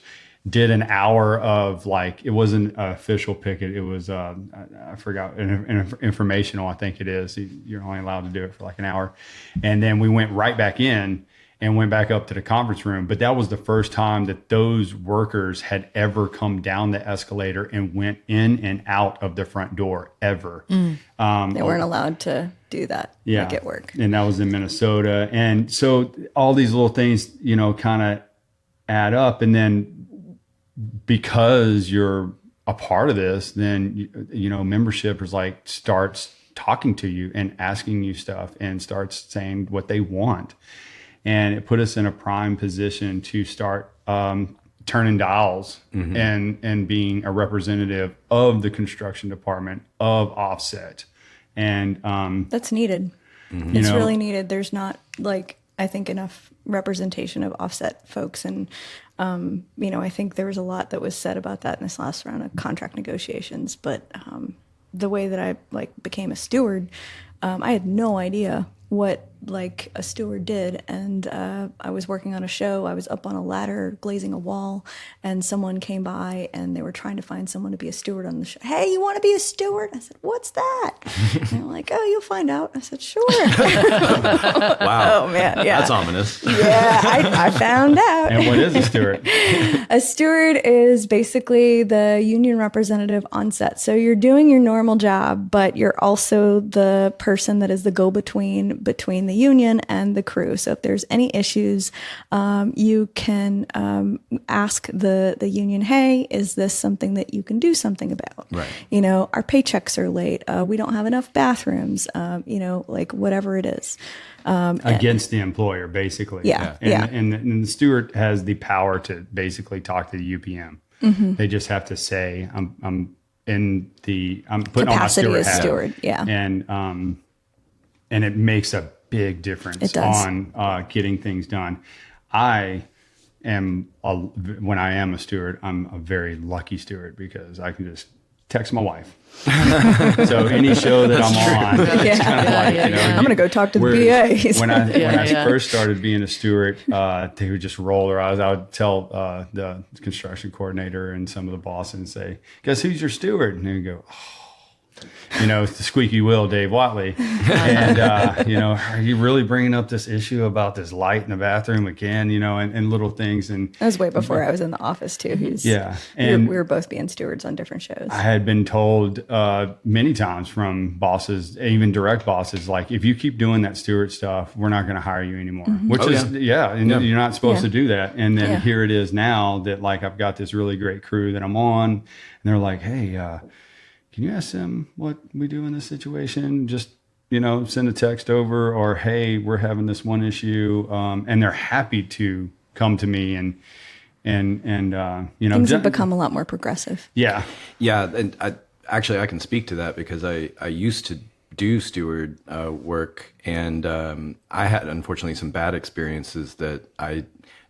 [SPEAKER 4] did an hour of like, it wasn't an official picket. It was, I forgot, informational, I think it is. You're only allowed to do it for like an hour. And then we went right back in and went back up to the conference room. But that was the first time that those workers had ever come down the escalator and went in and out of the front door ever.
[SPEAKER 5] They weren't allowed to do that like at work.
[SPEAKER 4] And that was in Minnesota. And so all these little things, kind of add up. And then because you're a part of this, then, membership is like starts talking to you and asking you stuff and starts saying what they want. And it put us in a prime position to start turning dials and being a representative of the construction department of Offset. And
[SPEAKER 5] That's needed. It's really needed. There's not like, I think, enough representation of offset folks. And, I think there was a lot that was said about that in this last round of contract negotiations. But the way that I became a steward, I had no idea what a steward did. And I was working on a show. I was up on a ladder glazing a wall, and someone came by and they were trying to find someone to be a steward on the show. Hey, you want to be a steward? I said, what's that? And they're like, oh, you'll find out. I said, sure.
[SPEAKER 1] Wow.
[SPEAKER 5] Oh man, yeah.
[SPEAKER 1] That's ominous.
[SPEAKER 5] Yeah, I found out.
[SPEAKER 4] and what is a steward?
[SPEAKER 5] A steward is basically the union representative on set. So you're doing your normal job, but you're also the person that is the go-between between the union and the crew. So if there's any issues, you can ask the union, hey, is this something that you can do something about?
[SPEAKER 1] Right.
[SPEAKER 5] Our paychecks are late. We don't have enough bathrooms, whatever it is.
[SPEAKER 4] Against the employer, basically.
[SPEAKER 5] Yeah,
[SPEAKER 4] And,
[SPEAKER 5] yeah.
[SPEAKER 4] and the steward has the power to basically talk to the UPM. They just have to say, I'm putting
[SPEAKER 5] Capacity
[SPEAKER 4] on my
[SPEAKER 5] as
[SPEAKER 4] hat.
[SPEAKER 5] steward, yeah.
[SPEAKER 4] And it makes a big difference
[SPEAKER 5] It does.
[SPEAKER 4] on getting things done. When I am a steward, I'm a very lucky steward because I can just text my wife. So any show that I'm on, it's kind of like,
[SPEAKER 5] I'm going to go talk to the
[SPEAKER 4] whereas
[SPEAKER 5] BA.
[SPEAKER 4] when I
[SPEAKER 2] Yeah.
[SPEAKER 4] first started being a steward, they would just roll their eyes. I would tell the construction coordinator and some of the bosses and say, "Guess who's your steward?" And they would go, "Oh, the squeaky wheel, Dave Watley. And, are you really bringing up this issue about this light in the bathroom again, and little things. And
[SPEAKER 5] That was way before I was in the office too.
[SPEAKER 4] yeah.
[SPEAKER 5] we
[SPEAKER 4] And
[SPEAKER 5] were both being stewards on different shows.
[SPEAKER 4] I had been told many times from bosses, even direct bosses, like, if you keep doing that steward stuff, we're not going to hire you anymore, which you're not supposed to do that. And then here it is now that, like, I've got this really great crew that I'm on, and they're like, hey, can you ask them what we do in this situation? Just, send a text over, or, hey, we're having this one issue. And they're happy to come to me and
[SPEAKER 5] Things have become a lot more progressive.
[SPEAKER 4] Yeah.
[SPEAKER 1] Yeah. And I can speak to that because I used to do steward work, and I had, unfortunately, some bad experiences that I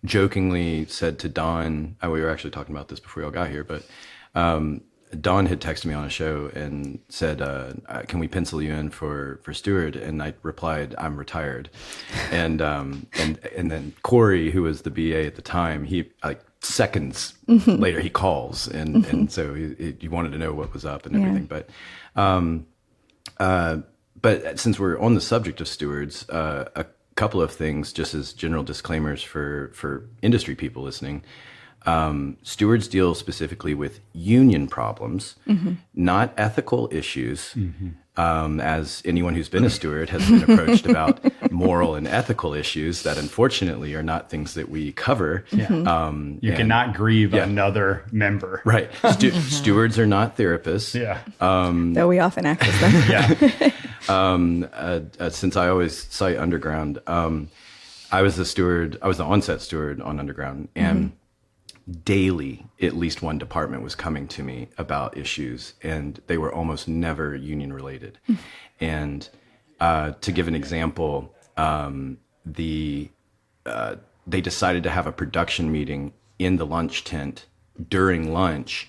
[SPEAKER 1] jokingly said to Don. We were actually talking about this before we all got here, but Don had texted me on a show and said, can we pencil you in for steward? And I replied, I'm retired. And then Corey, who was the BA at the time, he, like, seconds later, he calls. And so he wanted to know what was up and everything. But since we're on the subject of stewards, a couple of things just as general disclaimers for industry people listening. Stewards deal specifically with union problems, not ethical issues. As anyone who's been a steward has been approached about moral and ethical issues that unfortunately are not things that we cover.
[SPEAKER 4] You cannot grieve another member.
[SPEAKER 1] Right. Stewards are not therapists.
[SPEAKER 4] Yeah.
[SPEAKER 5] Though we often act as them.
[SPEAKER 1] Since I always cite Underground, I was the on-set steward on Underground, and daily, at least one department was coming to me about issues, and they were almost never union related. And to give an example, they decided to have a production meeting in the lunch tent during lunch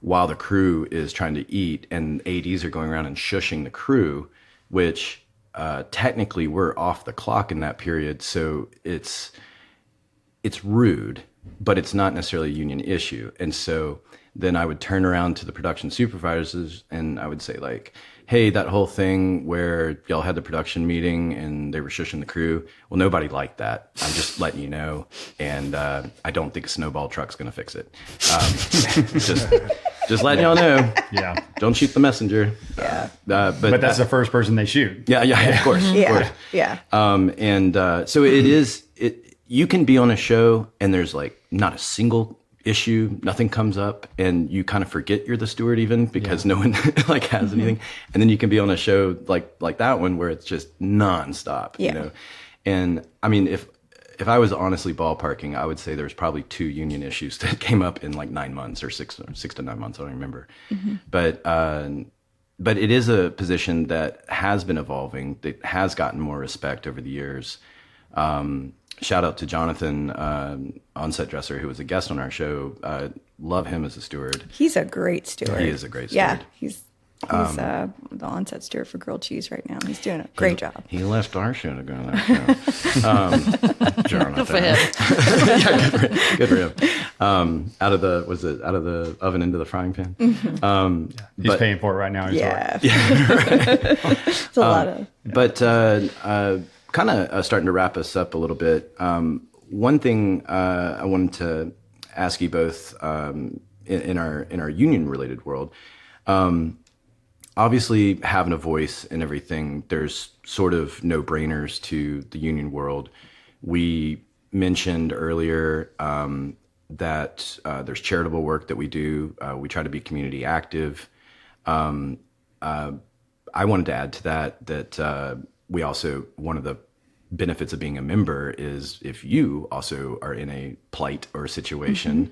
[SPEAKER 1] while the crew is trying to eat, and ADs are going around and shushing the crew, which technically we're off the clock in that period. So it's rude, but it's not necessarily a union issue. And so then I would turn around to the production supervisors and I would say, like, hey, that whole thing where y'all had the production meeting and they were shushing the crew, well, nobody liked that. I'm just letting you know. And I don't think a snowball truck's going to fix it. Just letting y'all know.
[SPEAKER 4] Yeah.
[SPEAKER 1] Don't shoot the messenger.
[SPEAKER 5] Yeah.
[SPEAKER 4] But that's the first person they shoot.
[SPEAKER 1] Yeah, of course. Of course.
[SPEAKER 5] Yeah.
[SPEAKER 1] So you can be on a show and there's like not a single issue, nothing comes up, and you kind of forget you're the steward even because no one like has anything. And then you can be on a show like that one where it's just nonstop, you know? And I mean, if I was honestly ballparking, I would say there's probably 2 union issues that came up in like 9 months or 6 to 9 months. I don't remember. But it is a position that has been evolving, that has gotten more respect over the years. Shout out to Jonathan, on-set dresser, who was a guest on our show. Love him as a steward.
[SPEAKER 5] He's a great steward.
[SPEAKER 1] He is a great steward.
[SPEAKER 5] Yeah, he's the on-set steward for Grilled Cheese right now. He's doing a great job.
[SPEAKER 1] He left our show to go to that show. Jonathan.
[SPEAKER 2] Good for him.
[SPEAKER 1] Good for him. Out of the oven into the frying pan.
[SPEAKER 4] He's paying for it right now.
[SPEAKER 5] Yeah. It's a lot of.
[SPEAKER 1] But kind of starting to wrap us up a little bit. One thing I wanted to ask you both in our union related world. Obviously, having a voice and everything, there's sort of no-brainers to the union world. We mentioned earlier that there's charitable work that we do. We try to be community active. I wanted to add to that we also, one of the benefits of being a member is if you also are in a plight or situation.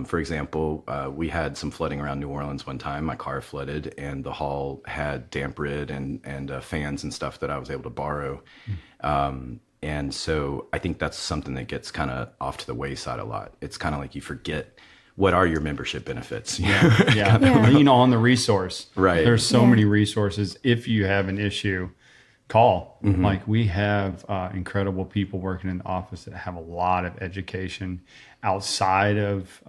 [SPEAKER 1] For example, we had some flooding around New Orleans one time. My car flooded and the hall had damp rid and fans and stuff that I was able to borrow. And so I think that's something that gets kind of off to the wayside a lot. It's kind of like you forget, what are your membership benefits?
[SPEAKER 4] Lean on the resource.
[SPEAKER 1] Right.
[SPEAKER 4] There's so many resources. If you have an issue, call. Like we have incredible people working in the office that have a lot of education outside of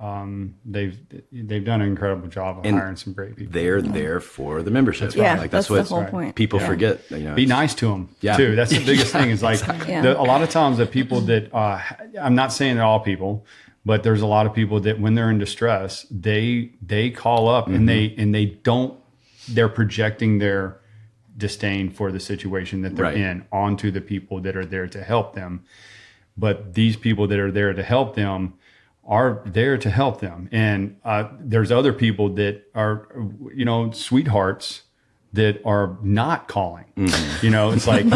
[SPEAKER 4] they've done an incredible job of hiring some great people.
[SPEAKER 1] They're there for the membership.
[SPEAKER 5] Yeah,
[SPEAKER 1] Like
[SPEAKER 5] that's the whole point.
[SPEAKER 1] people forget. You know,
[SPEAKER 4] Be nice to them
[SPEAKER 1] Yeah.
[SPEAKER 4] too. That's the biggest thing. Is like
[SPEAKER 5] Yeah.
[SPEAKER 4] a lot of times the people that I'm not saying that all people, but there's a lot of people that when they're in distress, they call up and they're projecting their disdain for the situation that they're
[SPEAKER 1] Right.
[SPEAKER 4] in onto the people that are there to help them. But these people that are there to help them are there to help them. And there's other people that are, sweethearts that are not calling. It's like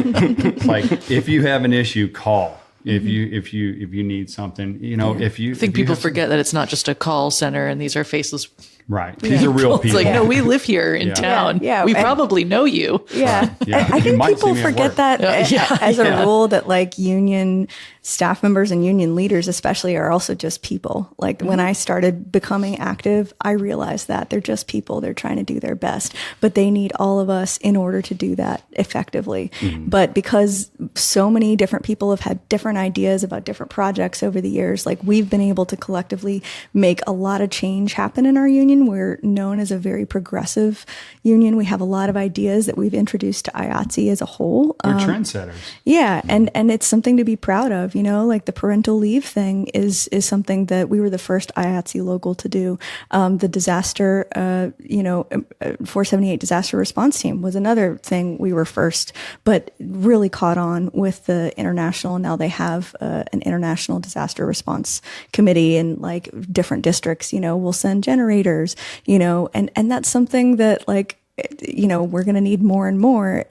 [SPEAKER 4] if you have an issue, call. If you need something, if you
[SPEAKER 2] I think people forget that it's not just a call center and these are faceless.
[SPEAKER 4] right. These are real
[SPEAKER 2] It's
[SPEAKER 4] people.
[SPEAKER 2] like, no, we live here in town.
[SPEAKER 5] Yeah,
[SPEAKER 2] We
[SPEAKER 5] and-
[SPEAKER 2] probably know you.
[SPEAKER 5] Yeah.
[SPEAKER 4] Yeah.
[SPEAKER 5] I
[SPEAKER 4] You
[SPEAKER 5] think
[SPEAKER 4] might see
[SPEAKER 5] people
[SPEAKER 4] me at
[SPEAKER 5] forget
[SPEAKER 4] work.
[SPEAKER 5] that as
[SPEAKER 2] Yeah.
[SPEAKER 5] a rule that like union staff members and union leaders especially are also just people. Like when I started becoming active, I realized that they're just people. They're trying to do their best, but they need all of us in order to do that effectively. But because so many different people have had different ideas about different projects over the years, like we've been able to collectively make a lot of change happen in our union. We're known as a very progressive union. We have a lot of ideas that we've introduced to IATSE as a whole.
[SPEAKER 4] We're trendsetters.
[SPEAKER 5] Yeah, and it's something to be proud of. Like the parental leave thing is something that we were the first IATSE local to do. The disaster, 478 disaster response team was another thing we were first, but really caught on with the international. Now they have an international disaster response committee in like different districts. We'll send generators. And that's something that like. We're going to need more and more,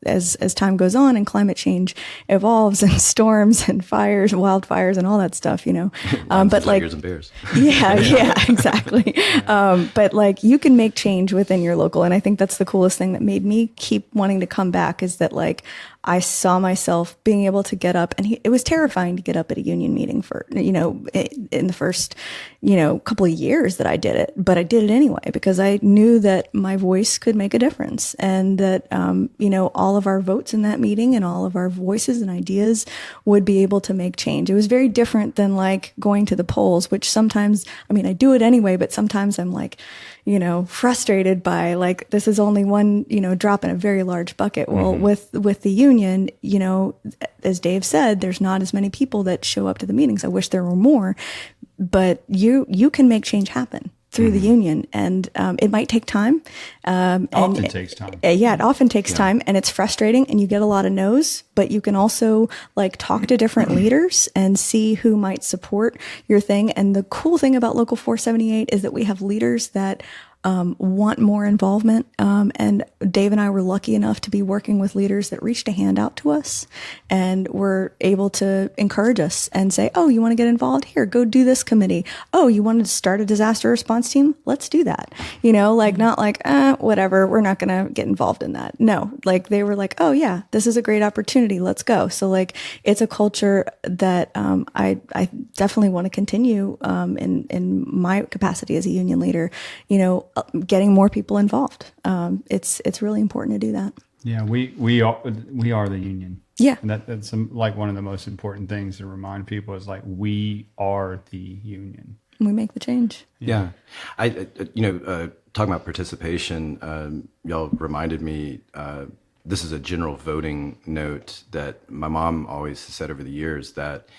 [SPEAKER 5] as time goes on and climate change evolves and storms and fires, wildfires and all that stuff, but like,
[SPEAKER 1] tigers and bears.
[SPEAKER 5] yeah, exactly. But like you can make change within your local. And I think that's the coolest thing that made me keep wanting to come back is that like, I saw myself being able to get up and it was terrifying to get up at a union meeting for, in the first, couple of years that I did it, but I did it anyway, because I knew that my voice could make a difference and that, all of our votes in that meeting and all of our voices and ideas would be able to make change. It was very different than like going to the polls, which sometimes, I do it anyway, but sometimes I'm like, frustrated by like, this is only one, drop in a very large bucket. Well, with the union, as Dave said, there's not as many people that show up to the meetings. I wish there were more, but you can make change happen through the union, and it might take time.
[SPEAKER 4] Often takes time.
[SPEAKER 5] It often takes time, and it's frustrating, and you get a lot of no's. But you can also like talk to different leaders and see who might support your thing. And the cool thing about Local 478 is that we have leaders that want more involvement. And Dave and I were lucky enough to be working with leaders that reached a hand out to us and were able to encourage us and say, oh, you want to get involved? Here, go do this committee. Oh, you wanted to start a disaster response team? Let's do that. Not like, whatever, we're not going to get involved in that. No, like they were like, oh yeah, this is a great opportunity. Let's go. So like, it's a culture that I definitely want to continue in my capacity as a union leader, getting more people involved. It's really important to do that.
[SPEAKER 4] Yeah, we are the union.
[SPEAKER 5] Yeah.
[SPEAKER 4] And that's like one of the most important things to remind people is like, we are the union.
[SPEAKER 5] We make the change.
[SPEAKER 1] Yeah. I talking about participation, y'all reminded me, this is a general voting note that my mom always said over the years, that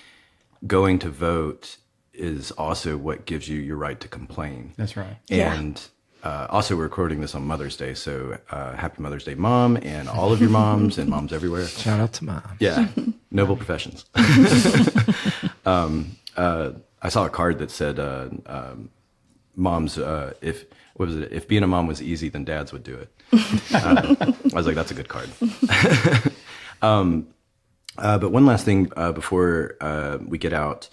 [SPEAKER 1] going to vote is also what gives you your right to complain.
[SPEAKER 4] That's right.
[SPEAKER 1] And also, we're recording this on Mother's Day, so happy Mother's Day, Mom, and all of your moms and moms everywhere.
[SPEAKER 3] Shout out to mom.
[SPEAKER 1] Yeah, noble professions. I saw a card that said, "Moms, if being a mom was easy, then dads would do it." I was like, "That's a good card." But one last thing before we get out,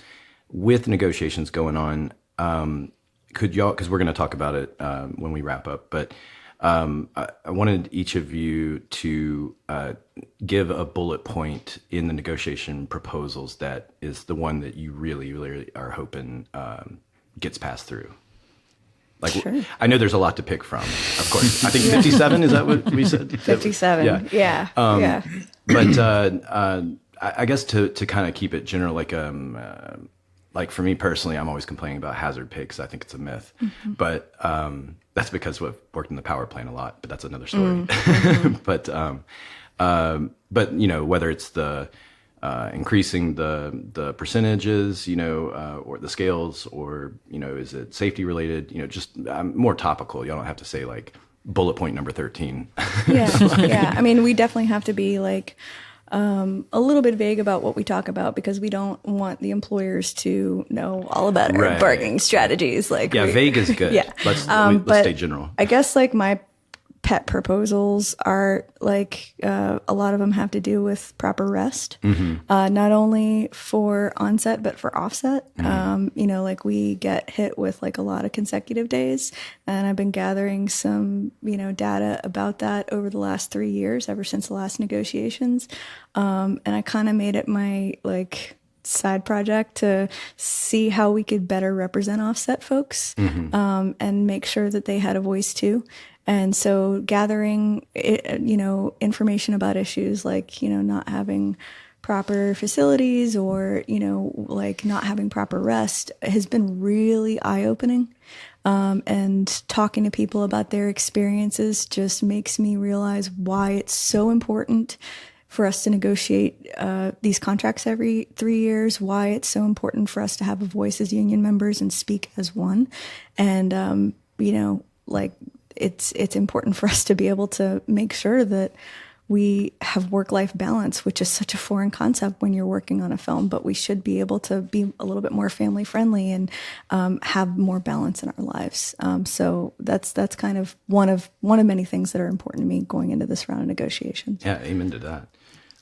[SPEAKER 1] with negotiations going on. Could y'all, because we're going to talk about it when we wrap up, but I wanted each of you to give a bullet point in the negotiation proposals that is the one that you really, really are hoping gets passed through. Like,
[SPEAKER 5] Sure.
[SPEAKER 1] I know there's a lot to pick from, of course. I think 57, is that what we said?
[SPEAKER 5] 57. Yeah.
[SPEAKER 1] But I guess to kind of keep it general, like for me personally, I'm always complaining about hazard pay because I think it's a myth. But that's because we've worked in the power plant a lot, but that's another story. But you know, whether it's the increasing the percentages, you know, or the scales, or, you know, is it safety related? You know, just more topical. You don't have to say like bullet point number 13.
[SPEAKER 5] Yeah. I mean, we definitely have to be like a little bit vague about what we talk about because we don't want the employers to know all about our bargaining strategies. Like,
[SPEAKER 1] vague is good.
[SPEAKER 5] Yeah.
[SPEAKER 1] Let's stay general.
[SPEAKER 5] I guess like my pet proposals are like a lot of them have to do with proper rest, not only for onset but for offset. You know, like we get hit with like a lot of consecutive days, and I've been gathering some, you know, data about that over the last 3 years, ever since the last negotiations, and I kind of made it my like side project to see how we could better represent offset folks, and make sure that they had a voice too. And so gathering, you know, information about issues like, you know, not having proper facilities or, you know, like not having proper rest has been really eye-opening. And talking to people about their experiences just makes me realize why it's so important for us to negotiate these contracts every 3 years, why it's so important for us to have a voice as union members and speak as one. And, you know, like, it's important for us to be able to make sure that we have work-life balance, which is such a foreign concept when you're working on a film, but we should be able to be a little bit more family-friendly and have more balance in our lives. So that's kind of one of many things that are important to me going into this round of negotiations.
[SPEAKER 1] Yeah, amen to that.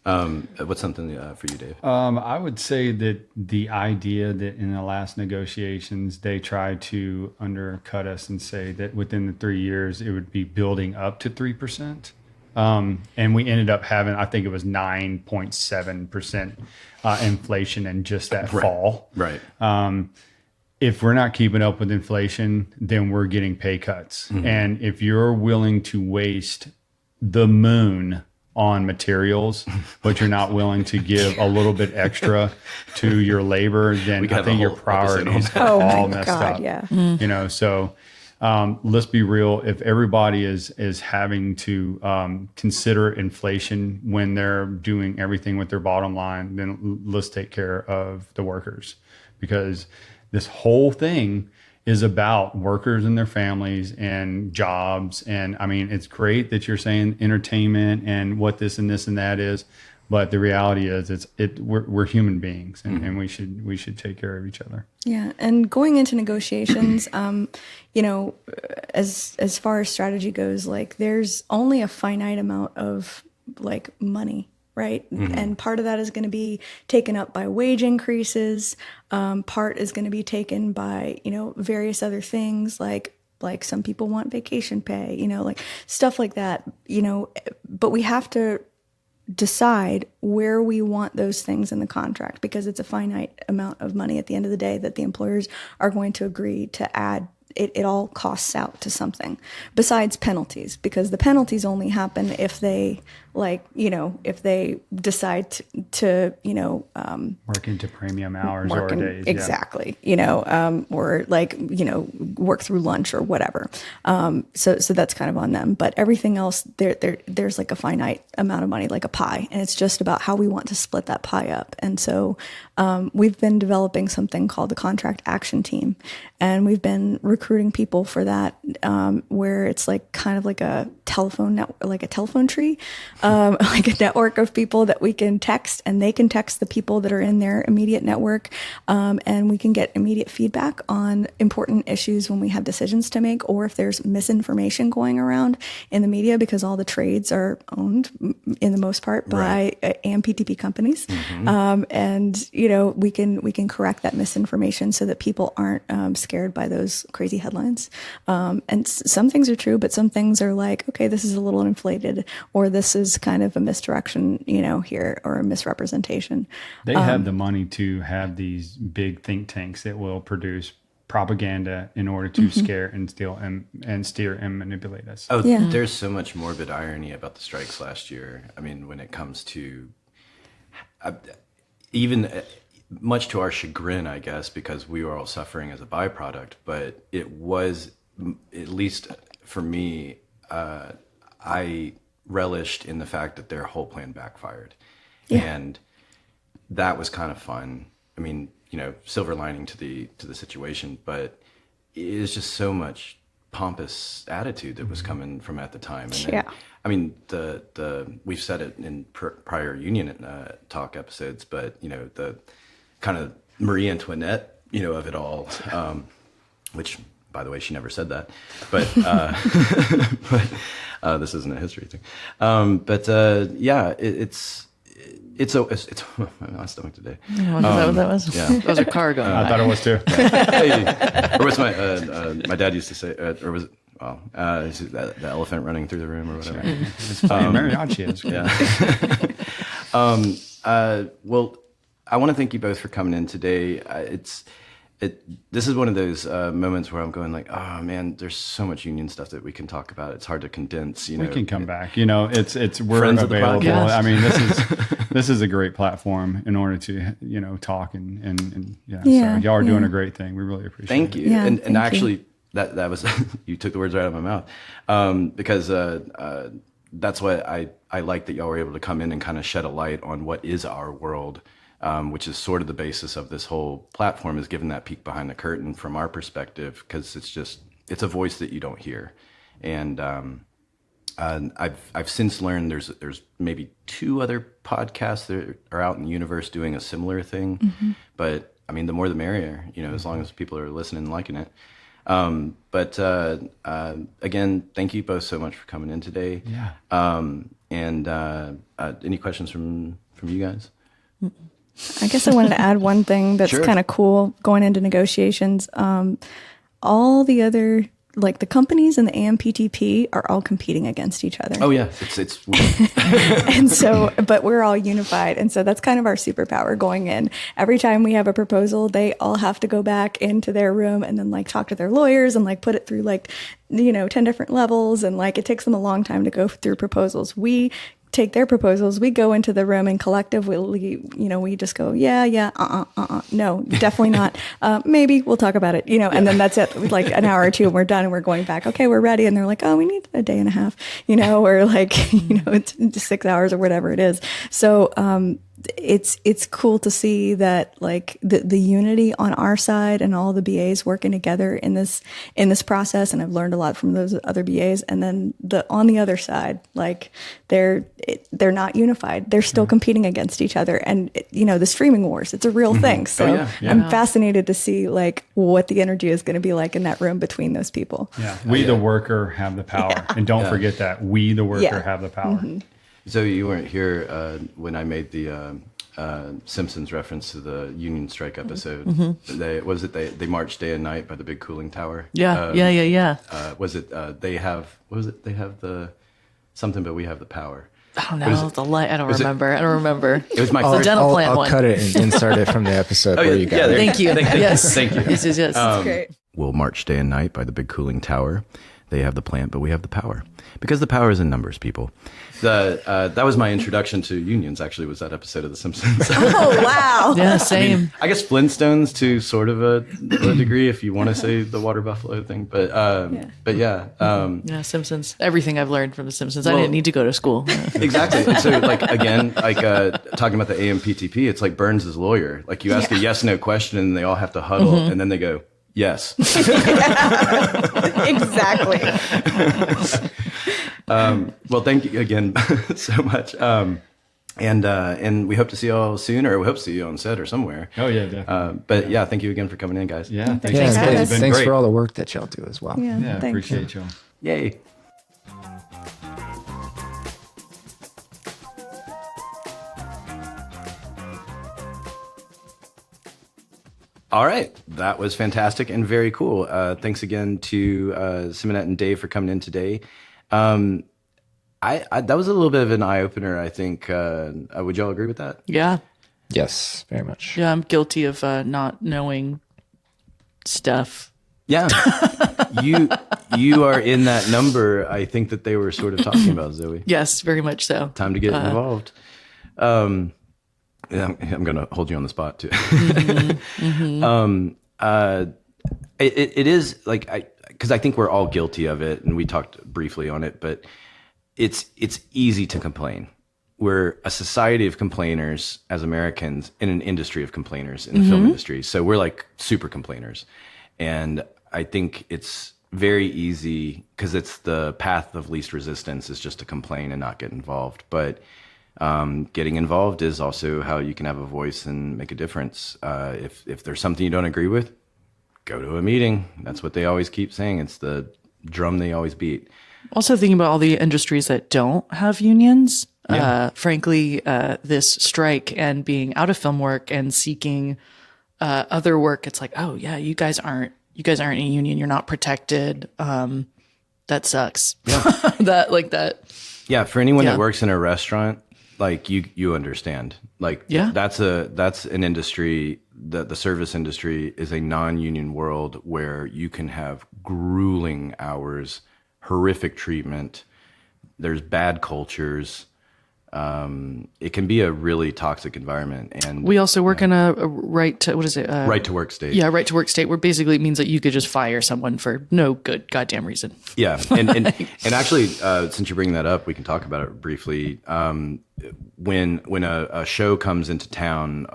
[SPEAKER 1] What's something for you, Dave?
[SPEAKER 4] I would say that the idea that in the last negotiations, they tried to undercut us and say that within the 3 years, it would be building up to 3%. And we ended up having, I think it was 9.7% inflation in just that fall.
[SPEAKER 1] Right.
[SPEAKER 4] If we're not keeping up with inflation, then we're getting pay cuts. And if you're willing to waste the moon on materials, but you're not willing to give a little bit extra to your labor, then I think your priorities are all messed up.
[SPEAKER 5] Yeah.
[SPEAKER 4] You know, so let's be real. If everybody is having to consider inflation when they're doing everything with their bottom line, then let's take care of the workers, because this whole thing is about workers and their families and jobs. And I mean, it's great that you're saying entertainment and what this and this and that is, but the reality is we're human beings, and we should take care of each other.
[SPEAKER 5] Yeah. And going into negotiations, you know, as far as strategy goes, like there's only a finite amount of like money, right? And part of that is going to be taken up by wage increases. Part is going to be taken by, you know, various other things like some people want vacation pay, you know, like stuff like that, you know, but we have to decide where we want those things in the contract, because it's a finite amount of money at the end of the day that the employers are going to agree to add. It all costs out to something besides penalties, because the penalties only happen if they if they decide to
[SPEAKER 4] work into premium hours or days.
[SPEAKER 5] Exactly. Yeah. You know, or like, you know, work through lunch or whatever. So that's kind of on them, but everything else there's like a finite amount of money, like a pie, and it's just about how we want to split that pie up. And so we've been developing something called the Contract Action Team, and we've been recruiting people for that, where it's like kind of like a telephone tree, like a network of people that we can text, and they can text the people that are in their immediate network, and we can get immediate feedback on important issues when we have decisions to make, or if there's misinformation going around in the media, because all the trades are owned in the most part by AMPTP companies, and you know, we can correct that misinformation so that people aren't scared by those crazy headlines. And some things are true, but some things are like, okay, this is a little inflated, or this is kind of a misdirection, you know, here, or a misrepresentation.
[SPEAKER 4] They have the money to have these big think tanks that will produce propaganda in order to scare and steal and steer and manipulate us.
[SPEAKER 1] Oh,
[SPEAKER 5] Yeah.
[SPEAKER 1] there's so much morbid irony about the strikes last year. I mean, when it comes to even much to our chagrin, I guess, because we were all suffering as a byproduct, but it was, at least for me, I relished in the fact that their whole plan backfired. And that was kind of fun. I mean, silver lining to the situation, but it is just so much pompous attitude that was coming from at the time. And then, I mean, we've said it in prior union talk episodes, but the kind of Marie Antoinette, of it all, which, by the way, she never said that, but but this isn't a history thing. It's my stomach today.
[SPEAKER 2] Is that what that was?
[SPEAKER 1] Yeah.
[SPEAKER 2] That was a car going
[SPEAKER 4] I
[SPEAKER 2] by.
[SPEAKER 4] thought it was too.
[SPEAKER 1] Or what's my dad used to say, or was it? Well, the elephant running through the room or whatever.
[SPEAKER 4] It's playing mariachi. It's good.
[SPEAKER 1] Yeah. Well, I want to thank you both for coming in today. This is one of those moments where I'm going like, oh man, there's so much union stuff that we can talk about. It's hard to condense.
[SPEAKER 4] We can come back. We're
[SPEAKER 1] Friends of the
[SPEAKER 4] available.
[SPEAKER 1] podcast.
[SPEAKER 4] I mean, this is a great platform in order to talk and yeah. So y'all are doing a great thing. We really appreciate
[SPEAKER 1] Thank
[SPEAKER 4] it.
[SPEAKER 1] you.
[SPEAKER 5] Yeah,
[SPEAKER 1] and
[SPEAKER 5] thank
[SPEAKER 1] actually,
[SPEAKER 5] you.
[SPEAKER 1] that was you took the words right out of my mouth, because that's what I like, that y'all were able to come in and kind of shed a light on what is our world. Which is sort of the basis of this whole platform, is giving that peek behind the curtain from our perspective, because it's a voice that you don't hear. And I've since learned there's maybe 2 other podcasts that are out in the universe doing a similar thing. But I mean, the more the merrier, as long as people are listening and liking it. But again, thank you both so much for coming in today.
[SPEAKER 4] Yeah.
[SPEAKER 5] Mm-hmm.
[SPEAKER 1] Any questions from you guys?
[SPEAKER 5] I guess I wanted to add one thing that's
[SPEAKER 1] Sure.
[SPEAKER 5] kind of cool going into negotiations. All the other, like the companies and the AMPTP are all competing against each other.
[SPEAKER 1] Oh yeah, it's weird.
[SPEAKER 5] And so, but we're all unified. And so that's kind of our superpower going in. Every time we have a proposal, they all have to go back into their room and then like talk to their lawyers and like put it through like, 10 different levels. And like, it takes them a long time to go through proposals. We take their proposals, we go into the room and collectively, we just go, no, definitely not. Maybe we'll talk about it, and then that's it. Like an hour or 2 and we're done and we're going back. Okay, we're ready. And they're like, oh, we need a day and a half, or like, it's 6 hours or whatever it is. So, it's cool to see that like the unity on our side and all the BAs working together in this process. And I've learned a lot from those other BAs. And then on the other side, like they're not unified. They're still competing against each other. And the streaming wars, it's a real thing. So I'm fascinated to see like what the energy is going to be like in that room between those people.
[SPEAKER 4] Yeah. We, the worker, have the power. And don't forget that. We, the worker, have the power.
[SPEAKER 1] So you weren't here when I made the Simpsons reference to the union strike episode. They marched day and night by the big cooling tower.
[SPEAKER 2] Yeah.
[SPEAKER 1] Was it they have the something, but we have the power.
[SPEAKER 2] I don't know. The light. I don't remember.
[SPEAKER 1] It was my
[SPEAKER 2] the
[SPEAKER 1] first.
[SPEAKER 2] dental plant
[SPEAKER 3] I'll
[SPEAKER 2] one.
[SPEAKER 3] cut it and insert it from the episode where you got it.
[SPEAKER 2] Thank you. Yes.
[SPEAKER 1] Thank you.
[SPEAKER 2] Yes.
[SPEAKER 5] That's great.
[SPEAKER 1] We'll march day and night by the big cooling tower. They have the plant, but we have the power. Because the power is in numbers, people. That was my introduction to unions, actually, was that episode of The Simpsons.
[SPEAKER 5] Oh, wow.
[SPEAKER 2] Yeah. Same.
[SPEAKER 1] I guess Flintstones to sort of a degree, if you want to say the water buffalo thing. But
[SPEAKER 2] Yeah. Simpsons. Everything I've learned from The Simpsons. I didn't need to go to school.
[SPEAKER 1] Exactly. And so, like, again, like talking about the AMPTP, it's like Burns' lawyer. Like, you ask a yes/no question, and they all have to huddle, and then they go, yes.
[SPEAKER 5] Exactly.
[SPEAKER 1] Well, thank you again so much. And we hope to see you all soon, or we hope to see you on set or somewhere.
[SPEAKER 4] Oh, yeah, definitely.
[SPEAKER 1] But yeah, thank you again for coming in, guys.
[SPEAKER 4] Yeah. Thanks.
[SPEAKER 3] Yeah,
[SPEAKER 5] for having us.
[SPEAKER 3] thanks
[SPEAKER 4] Great.
[SPEAKER 3] for all the work that y'all do as well.
[SPEAKER 5] Yeah,
[SPEAKER 4] Yeah,
[SPEAKER 5] thanks.
[SPEAKER 4] appreciate you.
[SPEAKER 1] Yay. All right. That was fantastic and very cool. Thanks again to Simonette and Dave for coming in today. That was a little bit of an eye-opener, I think. Would y'all agree with that?
[SPEAKER 2] Yeah.
[SPEAKER 3] Yes, very much.
[SPEAKER 2] Yeah. I'm guilty of not knowing stuff.
[SPEAKER 1] Yeah. You are in that number. I think that they were sort of talking about, Zoe.
[SPEAKER 2] Yes, very much so.
[SPEAKER 1] Time to get involved. Yeah, I'm going to hold you on the spot too. It is like, because I think we're all guilty of it, and we talked briefly on it, but it's easy to complain. We're a society of complainers as Americans in an industry of complainers in the film industry. So we're like super complainers. And I think it's very easy because it's the path of least resistance is just to complain and not get involved. But getting involved is also how you can have a voice and make a difference. If there's something you don't agree with, go to a meeting. That's what they always keep saying. It's the drum they always beat.
[SPEAKER 2] Also thinking about all the industries that don't have unions. Frankly, this strike and being out of film work and seeking other work, it's like, oh yeah, you guys aren't in a union. You're not protected. That sucks. Yeah. that.
[SPEAKER 1] Yeah. For anyone that works in a restaurant, like you understand, like that's an industry that the service industry is a non-union world where you can have grueling hours, horrific treatment. There's bad cultures. It can be a really toxic environment, and
[SPEAKER 2] we also work in a right to
[SPEAKER 1] right to work state.
[SPEAKER 2] Yeah, right to work state, where basically it means that you could just fire someone for no good goddamn reason. Yeah,
[SPEAKER 1] and actually, since you bring that up, we can talk about it briefly. When a show comes into town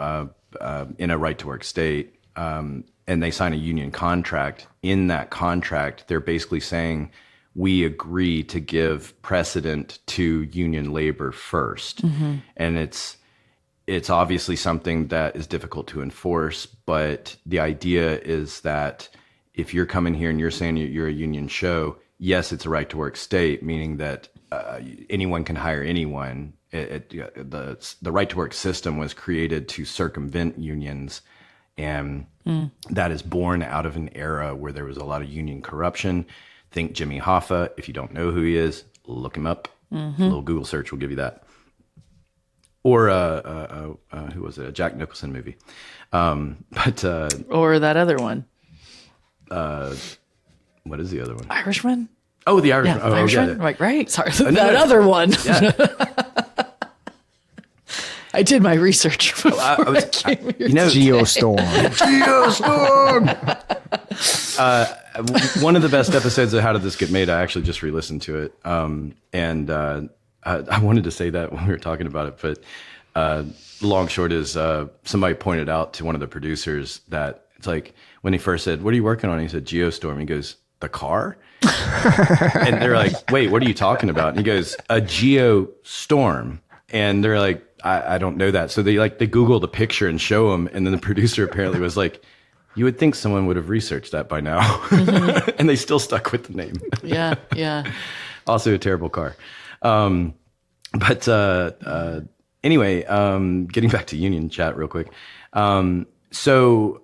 [SPEAKER 1] in a right to work state, and they sign a union contract, in that contract, they're basically saying, we agree to give precedent to union labor first. And it's obviously something that is difficult to enforce, but the idea is that if you're coming here and you're saying you're a union show, yes, it's a right to work state, meaning that anyone can hire anyone. The right to work system was created to circumvent unions, and that is born out of an era where there was a lot of union corruption. Think Jimmy Hoffa. If you don't know who he is, look him up. A little Google search will give you that. Or who was it? A Jack Nicholson movie.
[SPEAKER 2] Or that other one.
[SPEAKER 1] What is the other one?
[SPEAKER 2] Irishman?
[SPEAKER 1] Oh, the Irishman.
[SPEAKER 2] Yeah, Irishman? Right. Sorry. That other one.
[SPEAKER 1] Yeah.
[SPEAKER 2] I did my research before I came here.
[SPEAKER 3] Geostorm.
[SPEAKER 1] One of the best episodes of How Did This Get Made, I actually just re-listened to it. And I wanted to say that when we were talking about it, but the long short is somebody pointed out to one of the producers that it's like when he first said, what are you working on? He said, Geostorm. He goes, the car? And they're like, wait, what are you talking about? And he goes, a geostorm. And they're like, I don't know that. So they Google the picture and show him. And then the producer apparently was like, you would think someone would have researched that by now. And they still stuck with the name.
[SPEAKER 2] Yeah.
[SPEAKER 1] Also a terrible car. Anyway, getting back to union chat real quick. So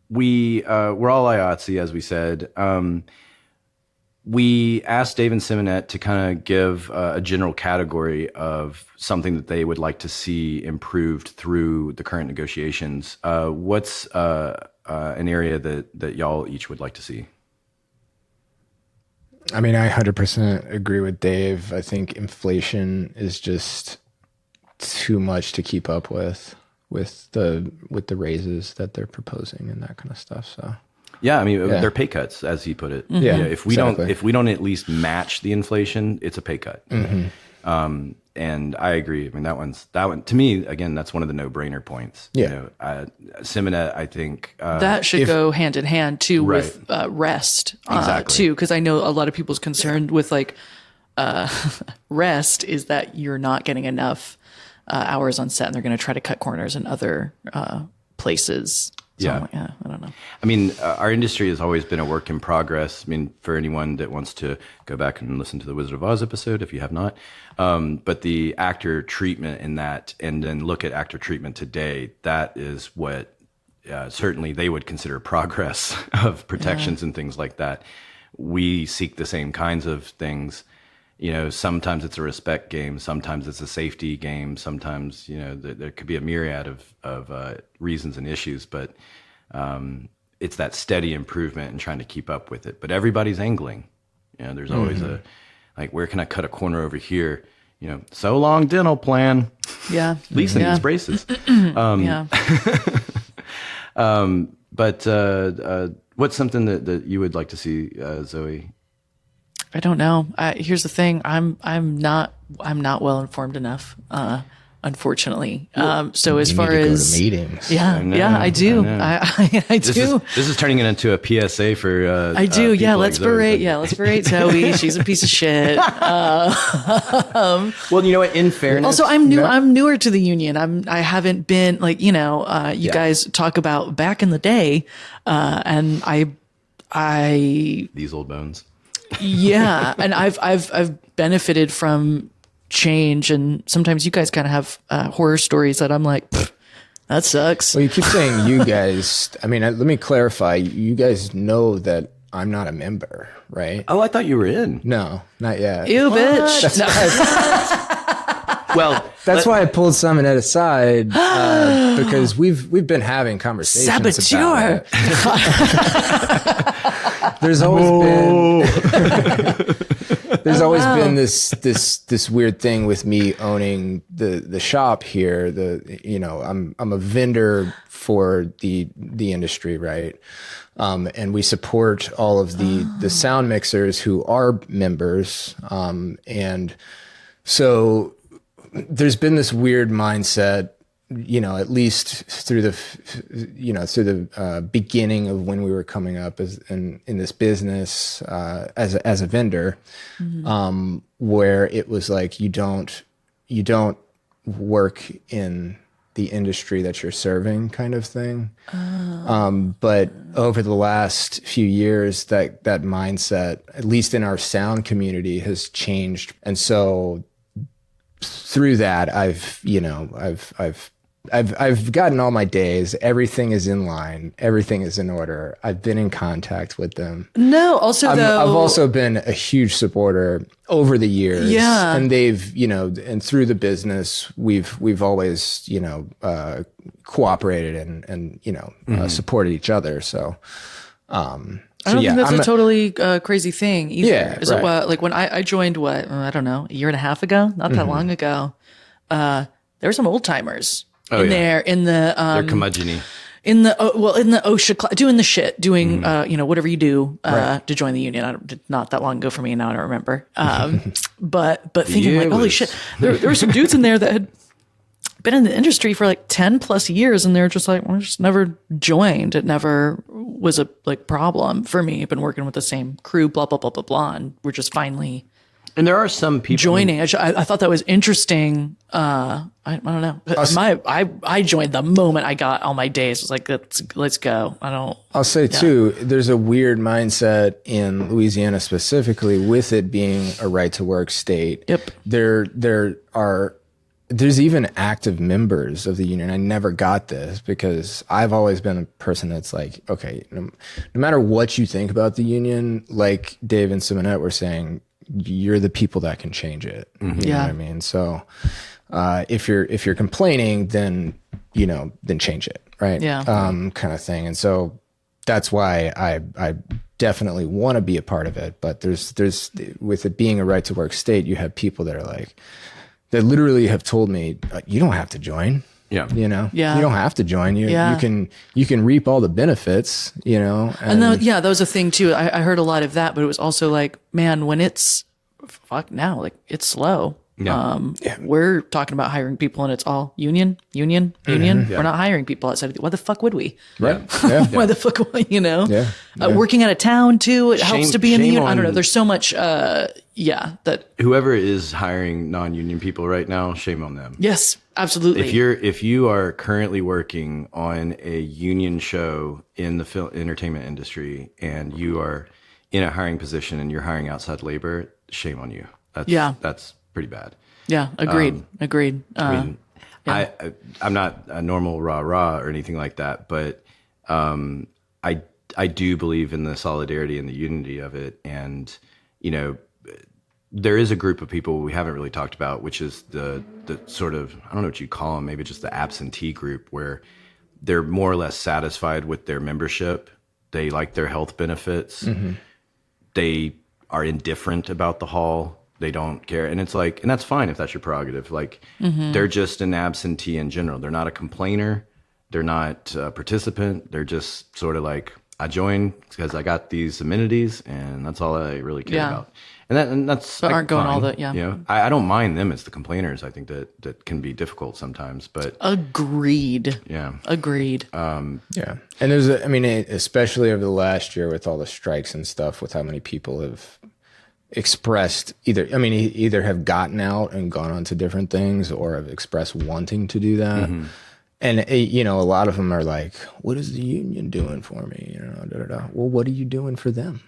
[SPEAKER 1] we're all IATSE, as we said. We asked Dave and Simonette to kind of give a general category of something that they would like to see improved through the current negotiations. What's an area that y'all each would like to see?
[SPEAKER 3] I mean, I 100% agree with Dave. I think inflation is just too much to keep up with the raises that they're proposing and that kind of stuff. So.
[SPEAKER 1] Yeah, I mean, they're pay cuts, as he put it.
[SPEAKER 3] Yeah,
[SPEAKER 1] if we don't at least match the inflation, it's a pay cut. And I agree. I mean, that one to me, again, that's one of the no-brainer points.
[SPEAKER 3] Yeah,
[SPEAKER 1] Simonette, I think
[SPEAKER 2] that should go hand in hand too with rest,
[SPEAKER 1] exactly.
[SPEAKER 2] Too, because I know a lot of people's concerned with rest is that you're not getting enough hours on set, and they're going to try to cut corners in other places. So I don't know.
[SPEAKER 1] I mean, our industry has always been a work in progress. I mean, for anyone that wants to go back and listen to the Wizard of Oz episode, if you have not, but the actor treatment in that, and then look at actor treatment today, that is what certainly they would consider progress of protections and things like that. We seek the same kinds of things. You know, sometimes it's a respect game, sometimes it's a safety game, sometimes, you know, there could be a myriad of reasons and issues, but it's that steady improvement and trying to keep up with it. But everybody's angling. There's always a, like, where can I cut a corner over here? So long dental plan.
[SPEAKER 2] Yeah.
[SPEAKER 1] Lisa needs braces.
[SPEAKER 2] Yeah.
[SPEAKER 1] But what's something that you would like to see, Zoe?
[SPEAKER 2] I don't know. Here's the thing. I'm not well informed enough. Unfortunately. So as far as
[SPEAKER 3] go to meetings.
[SPEAKER 2] Yeah, I do. I do.
[SPEAKER 1] This is turning it into a PSA for.
[SPEAKER 2] I do. Yeah.
[SPEAKER 1] people
[SPEAKER 2] Let's
[SPEAKER 1] like Zoe,
[SPEAKER 2] berate.
[SPEAKER 1] but-
[SPEAKER 2] Yeah. Let's berate Zoe. She's a piece of shit.
[SPEAKER 1] Well, you know what? In fairness,
[SPEAKER 2] Also, I'm new. I'm newer to the union. I haven't been like, you guys talk about back in the day. And I,
[SPEAKER 1] these old bones.
[SPEAKER 2] yeah. And I've benefited from change, and sometimes you guys kind of have horror stories that I'm like, that sucks.
[SPEAKER 3] Well, you keep saying you guys. I mean, let me clarify. You guys know that I'm not a member, right?
[SPEAKER 1] Oh, I thought you were in.
[SPEAKER 3] No, not yet.
[SPEAKER 2] Ew, bitch.
[SPEAKER 1] Well,
[SPEAKER 3] That's why I pulled Simonette aside because we've been having conversations
[SPEAKER 2] Saboteur.
[SPEAKER 3] about it. There's always been this weird thing with me owning the shop here. I'm a vendor for the industry, right? And we support all of the sound mixers who are members, and so there's been this weird mindset, at least through the beginning of when we were coming up in this business as a vendor, where it was like you don't work in the industry that you're serving, kind of thing. But over the last few years, that mindset, at least in our sound community, has changed, and so through that, I've gotten all my days. Everything is in line. Everything is in order. I've been in contact with them.
[SPEAKER 2] No, also
[SPEAKER 3] I've
[SPEAKER 2] though,
[SPEAKER 3] also been a huge supporter over the years.
[SPEAKER 2] Yeah.
[SPEAKER 3] And they've, and through the business, we've always, cooperated and supported each other. So,
[SPEAKER 2] I don't think that's
[SPEAKER 3] I'm
[SPEAKER 2] a totally crazy thing either.
[SPEAKER 3] Yeah,
[SPEAKER 2] Is
[SPEAKER 3] right.
[SPEAKER 2] it like when I joined, I don't know, a year and a half ago, not that long ago, there were some old timers there in the,
[SPEAKER 1] they're curmudgeon-y.
[SPEAKER 2] in the OSHA doing the shit, doing whatever you do to join the union. Not that long ago for me, now I don't remember. But thinking like, holy shit, there were some dudes in there that had been in the industry for like 10 plus years, and they're just like, well, I just never joined. It never was a problem for me. I've been working with the same crew, blah blah blah blah blah, and we're just finally.
[SPEAKER 1] And there are some people
[SPEAKER 2] joining. I thought that was interesting. I don't know. I joined the moment I got all my days. It was like, let's go.
[SPEAKER 3] I'll say too, there's a weird mindset in Louisiana specifically with it being a right to work state.
[SPEAKER 2] Yep.
[SPEAKER 3] There's even active members of the union. I never got this because I've always been a person that's like, okay, no matter what you think about the union, like Dave and Simonette were saying, you're the people that can change it. You know what I mean? So if you're complaining, then change it, right?
[SPEAKER 2] Yeah.
[SPEAKER 3] Kind of thing. And so that's why I definitely want to be a part of it. But there's with it being a right to work state, you have people that are like, that literally have told me, you don't have to join.
[SPEAKER 1] Yeah.
[SPEAKER 3] You don't have to join. You can reap all the benefits,
[SPEAKER 2] And that was a thing too. I heard a lot of that, but it was also like, man, when it's it's slow.
[SPEAKER 1] Yeah.
[SPEAKER 2] We're talking about hiring people and it's all union. We're not hiring people outside of why the fuck would we?
[SPEAKER 3] Right. Yeah.
[SPEAKER 2] Why the fuck would
[SPEAKER 3] Yeah.
[SPEAKER 2] Working out of town too, it helps to be in the
[SPEAKER 1] shame
[SPEAKER 2] union. I don't know.
[SPEAKER 1] on-
[SPEAKER 2] There's so much that
[SPEAKER 1] Whoever is hiring non-union people right now, shame on them.
[SPEAKER 2] yes, absolutely.
[SPEAKER 1] If you are currently working on a union show in the film entertainment industry and you are in a hiring position and you're hiring outside labor, shame on you. That's pretty bad.
[SPEAKER 2] Yeah, agreed.
[SPEAKER 1] I'm not a normal rah or anything like that, but I do believe in the solidarity and the unity of it. And there is a group of people we haven't really talked about, which is the sort of, I don't know what you call them, maybe just the absentee group, where they're more or less satisfied with their membership They like their health benefits. They are indifferent about the haul. They don't care. And it's like, and that's fine if that's your prerogative. Like, they're just an absentee in general. They're not a complainer. They're not a participant. They're just sort of like, I joined because I got these amenities, and that's all I really care about. And that's
[SPEAKER 2] But aren't going
[SPEAKER 1] fine.
[SPEAKER 2] all the
[SPEAKER 1] You know, I don't mind them as the complainers. I think that can be difficult sometimes, but
[SPEAKER 2] Agreed.
[SPEAKER 1] yeah.
[SPEAKER 2] Agreed.
[SPEAKER 3] Yeah. And there's, especially over the last year with all the strikes and stuff, with how many people have expressed either have gotten out and gone on to different things or have expressed wanting to do that. And, a lot of them are like, what is the union doing for me? You know, Well, what are you doing for them?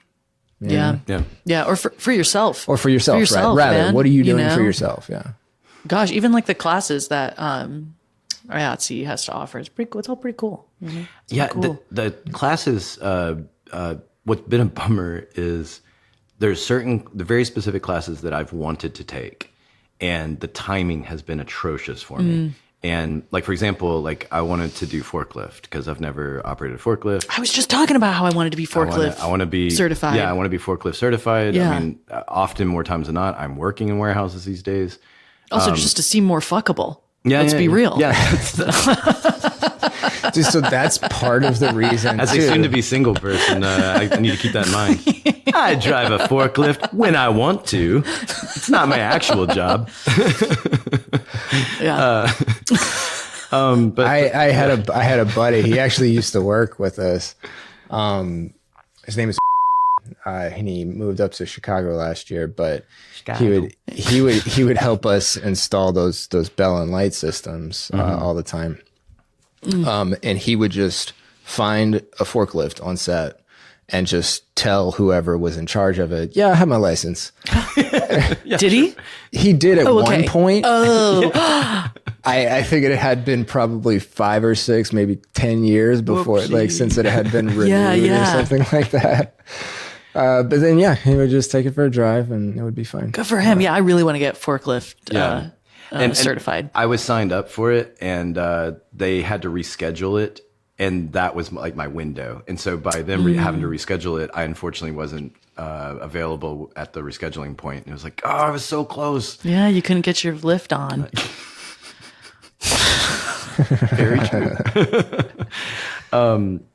[SPEAKER 3] You know?
[SPEAKER 2] Yeah. Or for yourself.
[SPEAKER 3] Or for yourself, right? Rather,
[SPEAKER 2] man,
[SPEAKER 3] what are you doing
[SPEAKER 2] know?
[SPEAKER 3] for yourself? Yeah.
[SPEAKER 2] Gosh, even like the classes that IATSE has to offer, it's pretty cool. It's all pretty cool. It's
[SPEAKER 1] Yeah,
[SPEAKER 2] pretty cool.
[SPEAKER 1] the classes. What's been a bummer is there's the very specific classes that I've wanted to take, and the timing has been atrocious for me. And like, for example, like I wanted to do forklift because I've never operated a forklift.
[SPEAKER 2] I was just talking about how I wanted to be forklift.
[SPEAKER 1] I want to be
[SPEAKER 2] certified.
[SPEAKER 1] Yeah, I want to be forklift certified.
[SPEAKER 2] Yeah.
[SPEAKER 1] I mean, often more times than not, I'm working in warehouses these days.
[SPEAKER 2] Also, just to seem more fuckable.
[SPEAKER 1] Yeah,
[SPEAKER 2] Let's be real.
[SPEAKER 1] Yeah,
[SPEAKER 3] So that's part of the reason.
[SPEAKER 1] as a
[SPEAKER 3] too.
[SPEAKER 1] soon-to-be single person, I need to keep that in mind. I drive a forklift when I want to. It's not my actual job.
[SPEAKER 2] Yeah.
[SPEAKER 1] But
[SPEAKER 3] I had a buddy. He actually used to work with us. His name is and he moved up to Chicago last year, but he would help us install those bell and light systems all the time. And he would just find a forklift on set and just tell whoever was in charge of it, yeah, I have my license.
[SPEAKER 2] Did he?
[SPEAKER 3] He did at
[SPEAKER 2] okay.
[SPEAKER 3] one point.
[SPEAKER 2] Oh,
[SPEAKER 3] I think it had been probably 5 or 6, maybe 10 years before, like since it had been renewed or something like that. But then, yeah, he would just take it for a drive and it would be fine.
[SPEAKER 2] good for him. Yeah, I really want to get forklift
[SPEAKER 1] and
[SPEAKER 2] certified.
[SPEAKER 1] I was signed up for it, and they had to reschedule it, and that was like my window. And so by them having to reschedule it, I unfortunately wasn't available at the rescheduling point. And it was like, oh, I was so close.
[SPEAKER 2] Yeah, you couldn't get your lift on.
[SPEAKER 1] Very true.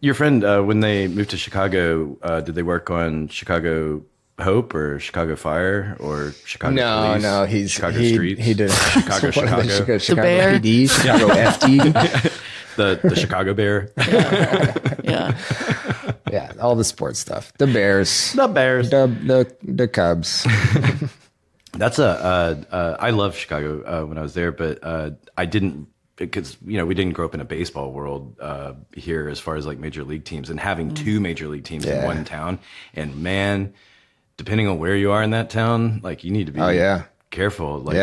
[SPEAKER 1] Your friend, when they moved to Chicago, did they work on Chicago Hope or Chicago Fire or Chicago Police?
[SPEAKER 3] No,
[SPEAKER 1] Chicago
[SPEAKER 3] he
[SPEAKER 1] Streets.
[SPEAKER 3] He did
[SPEAKER 1] Chicago.
[SPEAKER 3] Chicago
[SPEAKER 2] Bear.
[SPEAKER 3] PD, Chicago FD.
[SPEAKER 1] The Chicago Bear.
[SPEAKER 2] Yeah.
[SPEAKER 3] Yeah, all the sports stuff. The Bears.
[SPEAKER 1] The Bears.
[SPEAKER 3] The Cubs.
[SPEAKER 1] That's I love Chicago when I was there, but I didn't, because we didn't grow up in a baseball world here as far as like major league teams, and having 2 major league teams in one town, and man, depending on where you are in that town, like you need to be careful. Like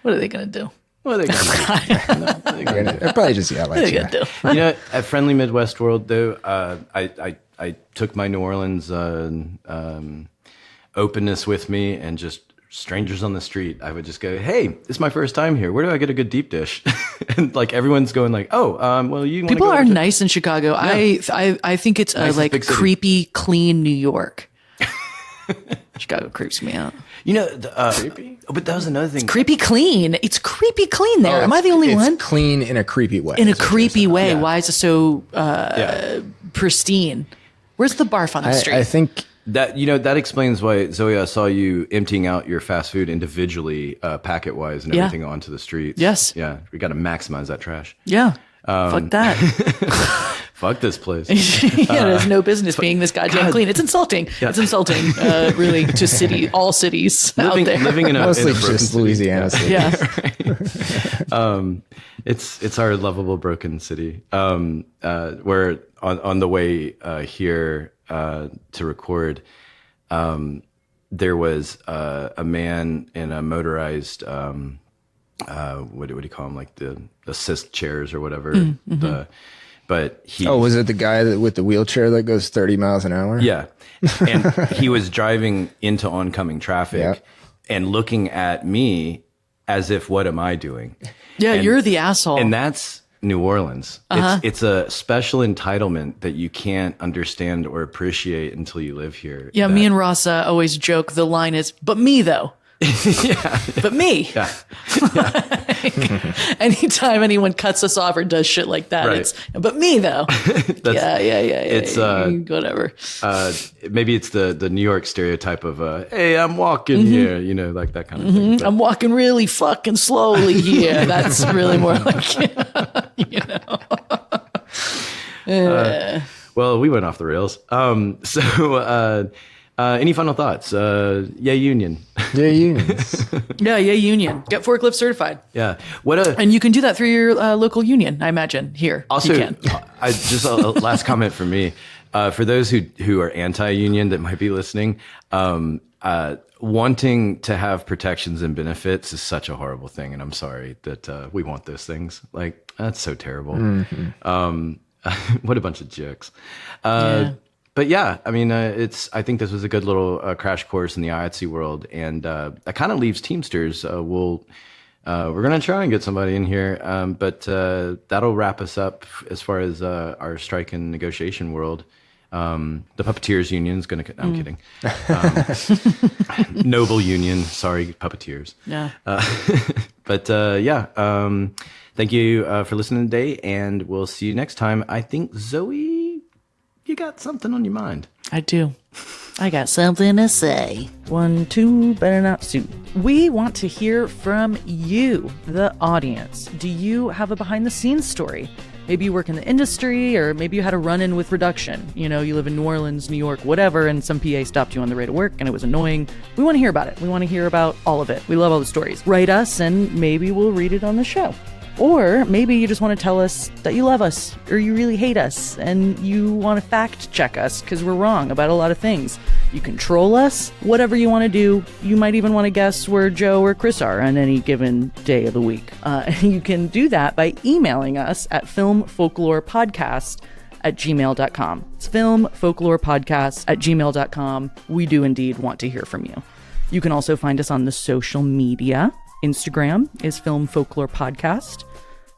[SPEAKER 2] What are they gonna do?
[SPEAKER 1] what are they gonna do?
[SPEAKER 3] They're probably just yell
[SPEAKER 2] What
[SPEAKER 3] at
[SPEAKER 2] are they
[SPEAKER 3] you.
[SPEAKER 2] gonna do?
[SPEAKER 1] At Friendly Midwest World though, I took my New Orleans openness with me, and just strangers on the street, I would just go, hey, it's my first time here. Where do I get a good deep dish? And like everyone's going like, oh, well, you want to
[SPEAKER 2] People
[SPEAKER 1] go
[SPEAKER 2] are
[SPEAKER 1] over to-"
[SPEAKER 2] nice in Chicago. I think it's
[SPEAKER 1] Nicest
[SPEAKER 2] like
[SPEAKER 1] big city.
[SPEAKER 2] creepy, clean New York. Chicago creeps me out.
[SPEAKER 1] But that was another thing.
[SPEAKER 2] Creepy clean. It's creepy clean there. Am I the only
[SPEAKER 3] it's
[SPEAKER 2] one?
[SPEAKER 3] clean in a creepy way.
[SPEAKER 2] In a
[SPEAKER 3] is what you're
[SPEAKER 2] creepy
[SPEAKER 3] saying.
[SPEAKER 2] way.
[SPEAKER 1] Yeah.
[SPEAKER 2] Why is it so
[SPEAKER 1] Yeah.
[SPEAKER 2] pristine? Where's the barf on the street?
[SPEAKER 3] I think
[SPEAKER 1] That explains why, Zoe, I saw you emptying out your fast food individually, packet wise, and
[SPEAKER 2] Yeah.
[SPEAKER 1] everything onto the streets.
[SPEAKER 2] Yes.
[SPEAKER 1] Yeah. We got to maximize that trash.
[SPEAKER 2] Yeah. Fuck that.
[SPEAKER 1] Fuck this place.
[SPEAKER 2] Yeah, there's no business being this goddamn clean. It's insulting. It's insulting, really, to all cities out there.
[SPEAKER 1] Living in a
[SPEAKER 3] mostly
[SPEAKER 1] in a broken
[SPEAKER 3] just
[SPEAKER 1] city.
[SPEAKER 3] Louisiana City.
[SPEAKER 2] Yeah.
[SPEAKER 1] It's our lovable broken city. Where on the way here to record, there was a man in a motorized what do you call them, like the assist chairs or whatever. But he
[SPEAKER 3] Was it the guy with the wheelchair that goes 30 miles an hour?
[SPEAKER 1] Yeah. And he was driving into oncoming traffic
[SPEAKER 3] Yeah.
[SPEAKER 1] and looking at me as if, what am I doing?
[SPEAKER 2] Yeah,
[SPEAKER 1] And-
[SPEAKER 2] you're the asshole.
[SPEAKER 1] And that's New Orleans. It's a special entitlement that you can't understand or appreciate until you live here.
[SPEAKER 2] Yeah, me and Rasa always joke. The line is, "But me though."
[SPEAKER 1] Yeah.
[SPEAKER 2] But me.
[SPEAKER 1] Yeah.
[SPEAKER 2] Like, anytime anyone cuts us off or does shit like that,
[SPEAKER 1] Right.
[SPEAKER 2] it's but me though. Yeah.
[SPEAKER 1] It's
[SPEAKER 2] whatever.
[SPEAKER 1] Maybe it's the New York stereotype of hey, I'm walking here, you know, like that kind of thing. But-
[SPEAKER 2] I'm walking really fucking slowly here. That's really more like, you know.
[SPEAKER 1] well, we went off the rails. Any final thoughts? Yay, union.
[SPEAKER 3] Yeah, unions.
[SPEAKER 2] Yeah, union. Get forklift certified.
[SPEAKER 1] Yeah.
[SPEAKER 2] And you can do that through your local union, I imagine, here.
[SPEAKER 1] Also,
[SPEAKER 2] you can.
[SPEAKER 1] just a last comment from me. For those who are anti-union that might be listening, wanting to have protections and benefits is such a horrible thing. And I'm sorry that we want those things. Like, that's so terrible. What a bunch of jerks. But yeah, I mean, I think this was a good little crash course in the IATSE world, and that kind of leaves Teamsters. We're gonna try and get somebody in here, but that'll wrap us up as far as our strike and negotiation world. The puppeteers union is gonna. I'm kidding. Noble union. Sorry, puppeteers.
[SPEAKER 2] Yeah.
[SPEAKER 1] But thank you for listening today, and we'll see you next time. I think Zoe, you got something on your mind.
[SPEAKER 2] I do. I got something to say. 1, 2, better not sue. We want to hear from you, the audience. Do you have a behind the scenes story? Maybe you work in the industry, or maybe you had a run-in with reduction. You know, you live in New Orleans, New York, whatever, and some PA stopped you on the way to work and it was annoying. We want to hear about it. We want to hear about all of it. We love all the stories. Write us and maybe we'll read it on the show. Or maybe you just want to tell us that you love us, or you really hate us, and you want to fact check us because we're wrong about a lot of things. You can troll us, whatever you want to do. You might even want to guess where Joe or Chris are on any given day of the week. You can do that by emailing us at filmfolklorepodcast@gmail.com. It's filmfolklorepodcast@gmail.com. We do indeed want to hear from you. You can also find us on the social media. Instagram is Film Folklore Podcast.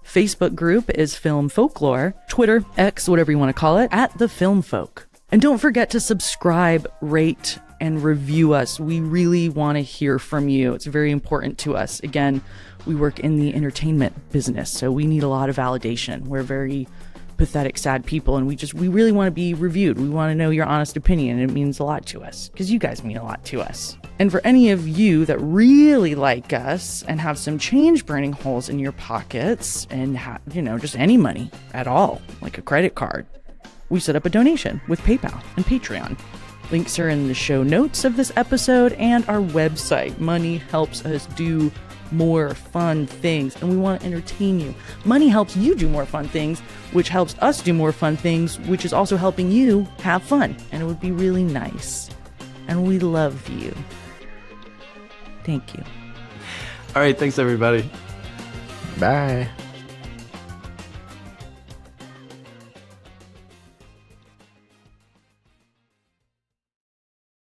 [SPEAKER 2] Facebook group is Film Folklore. Twitter, X, whatever you want to call it, @The Film Folk. And don't forget to subscribe, rate, and review us. We really want to hear from you. It's very important to us. Again, we work in the entertainment business, so we need a lot of validation. We're very pathetic, sad people, and we really want to be reviewed. We want to know your honest opinion. It means a lot to us because you guys mean a lot to us. And for any of you that really like us and have some change burning holes in your pockets and just any money at all, like a credit card, we set up a donation with PayPal and Patreon. Links are in the show notes of this episode and our website. Money helps us do more fun things, and we want to entertain you. Money helps you do more fun things, which helps us do more fun things, which is also helping you have fun. And it would be really nice. And we love you. Thank you.
[SPEAKER 1] All right, thanks everybody.
[SPEAKER 3] Bye.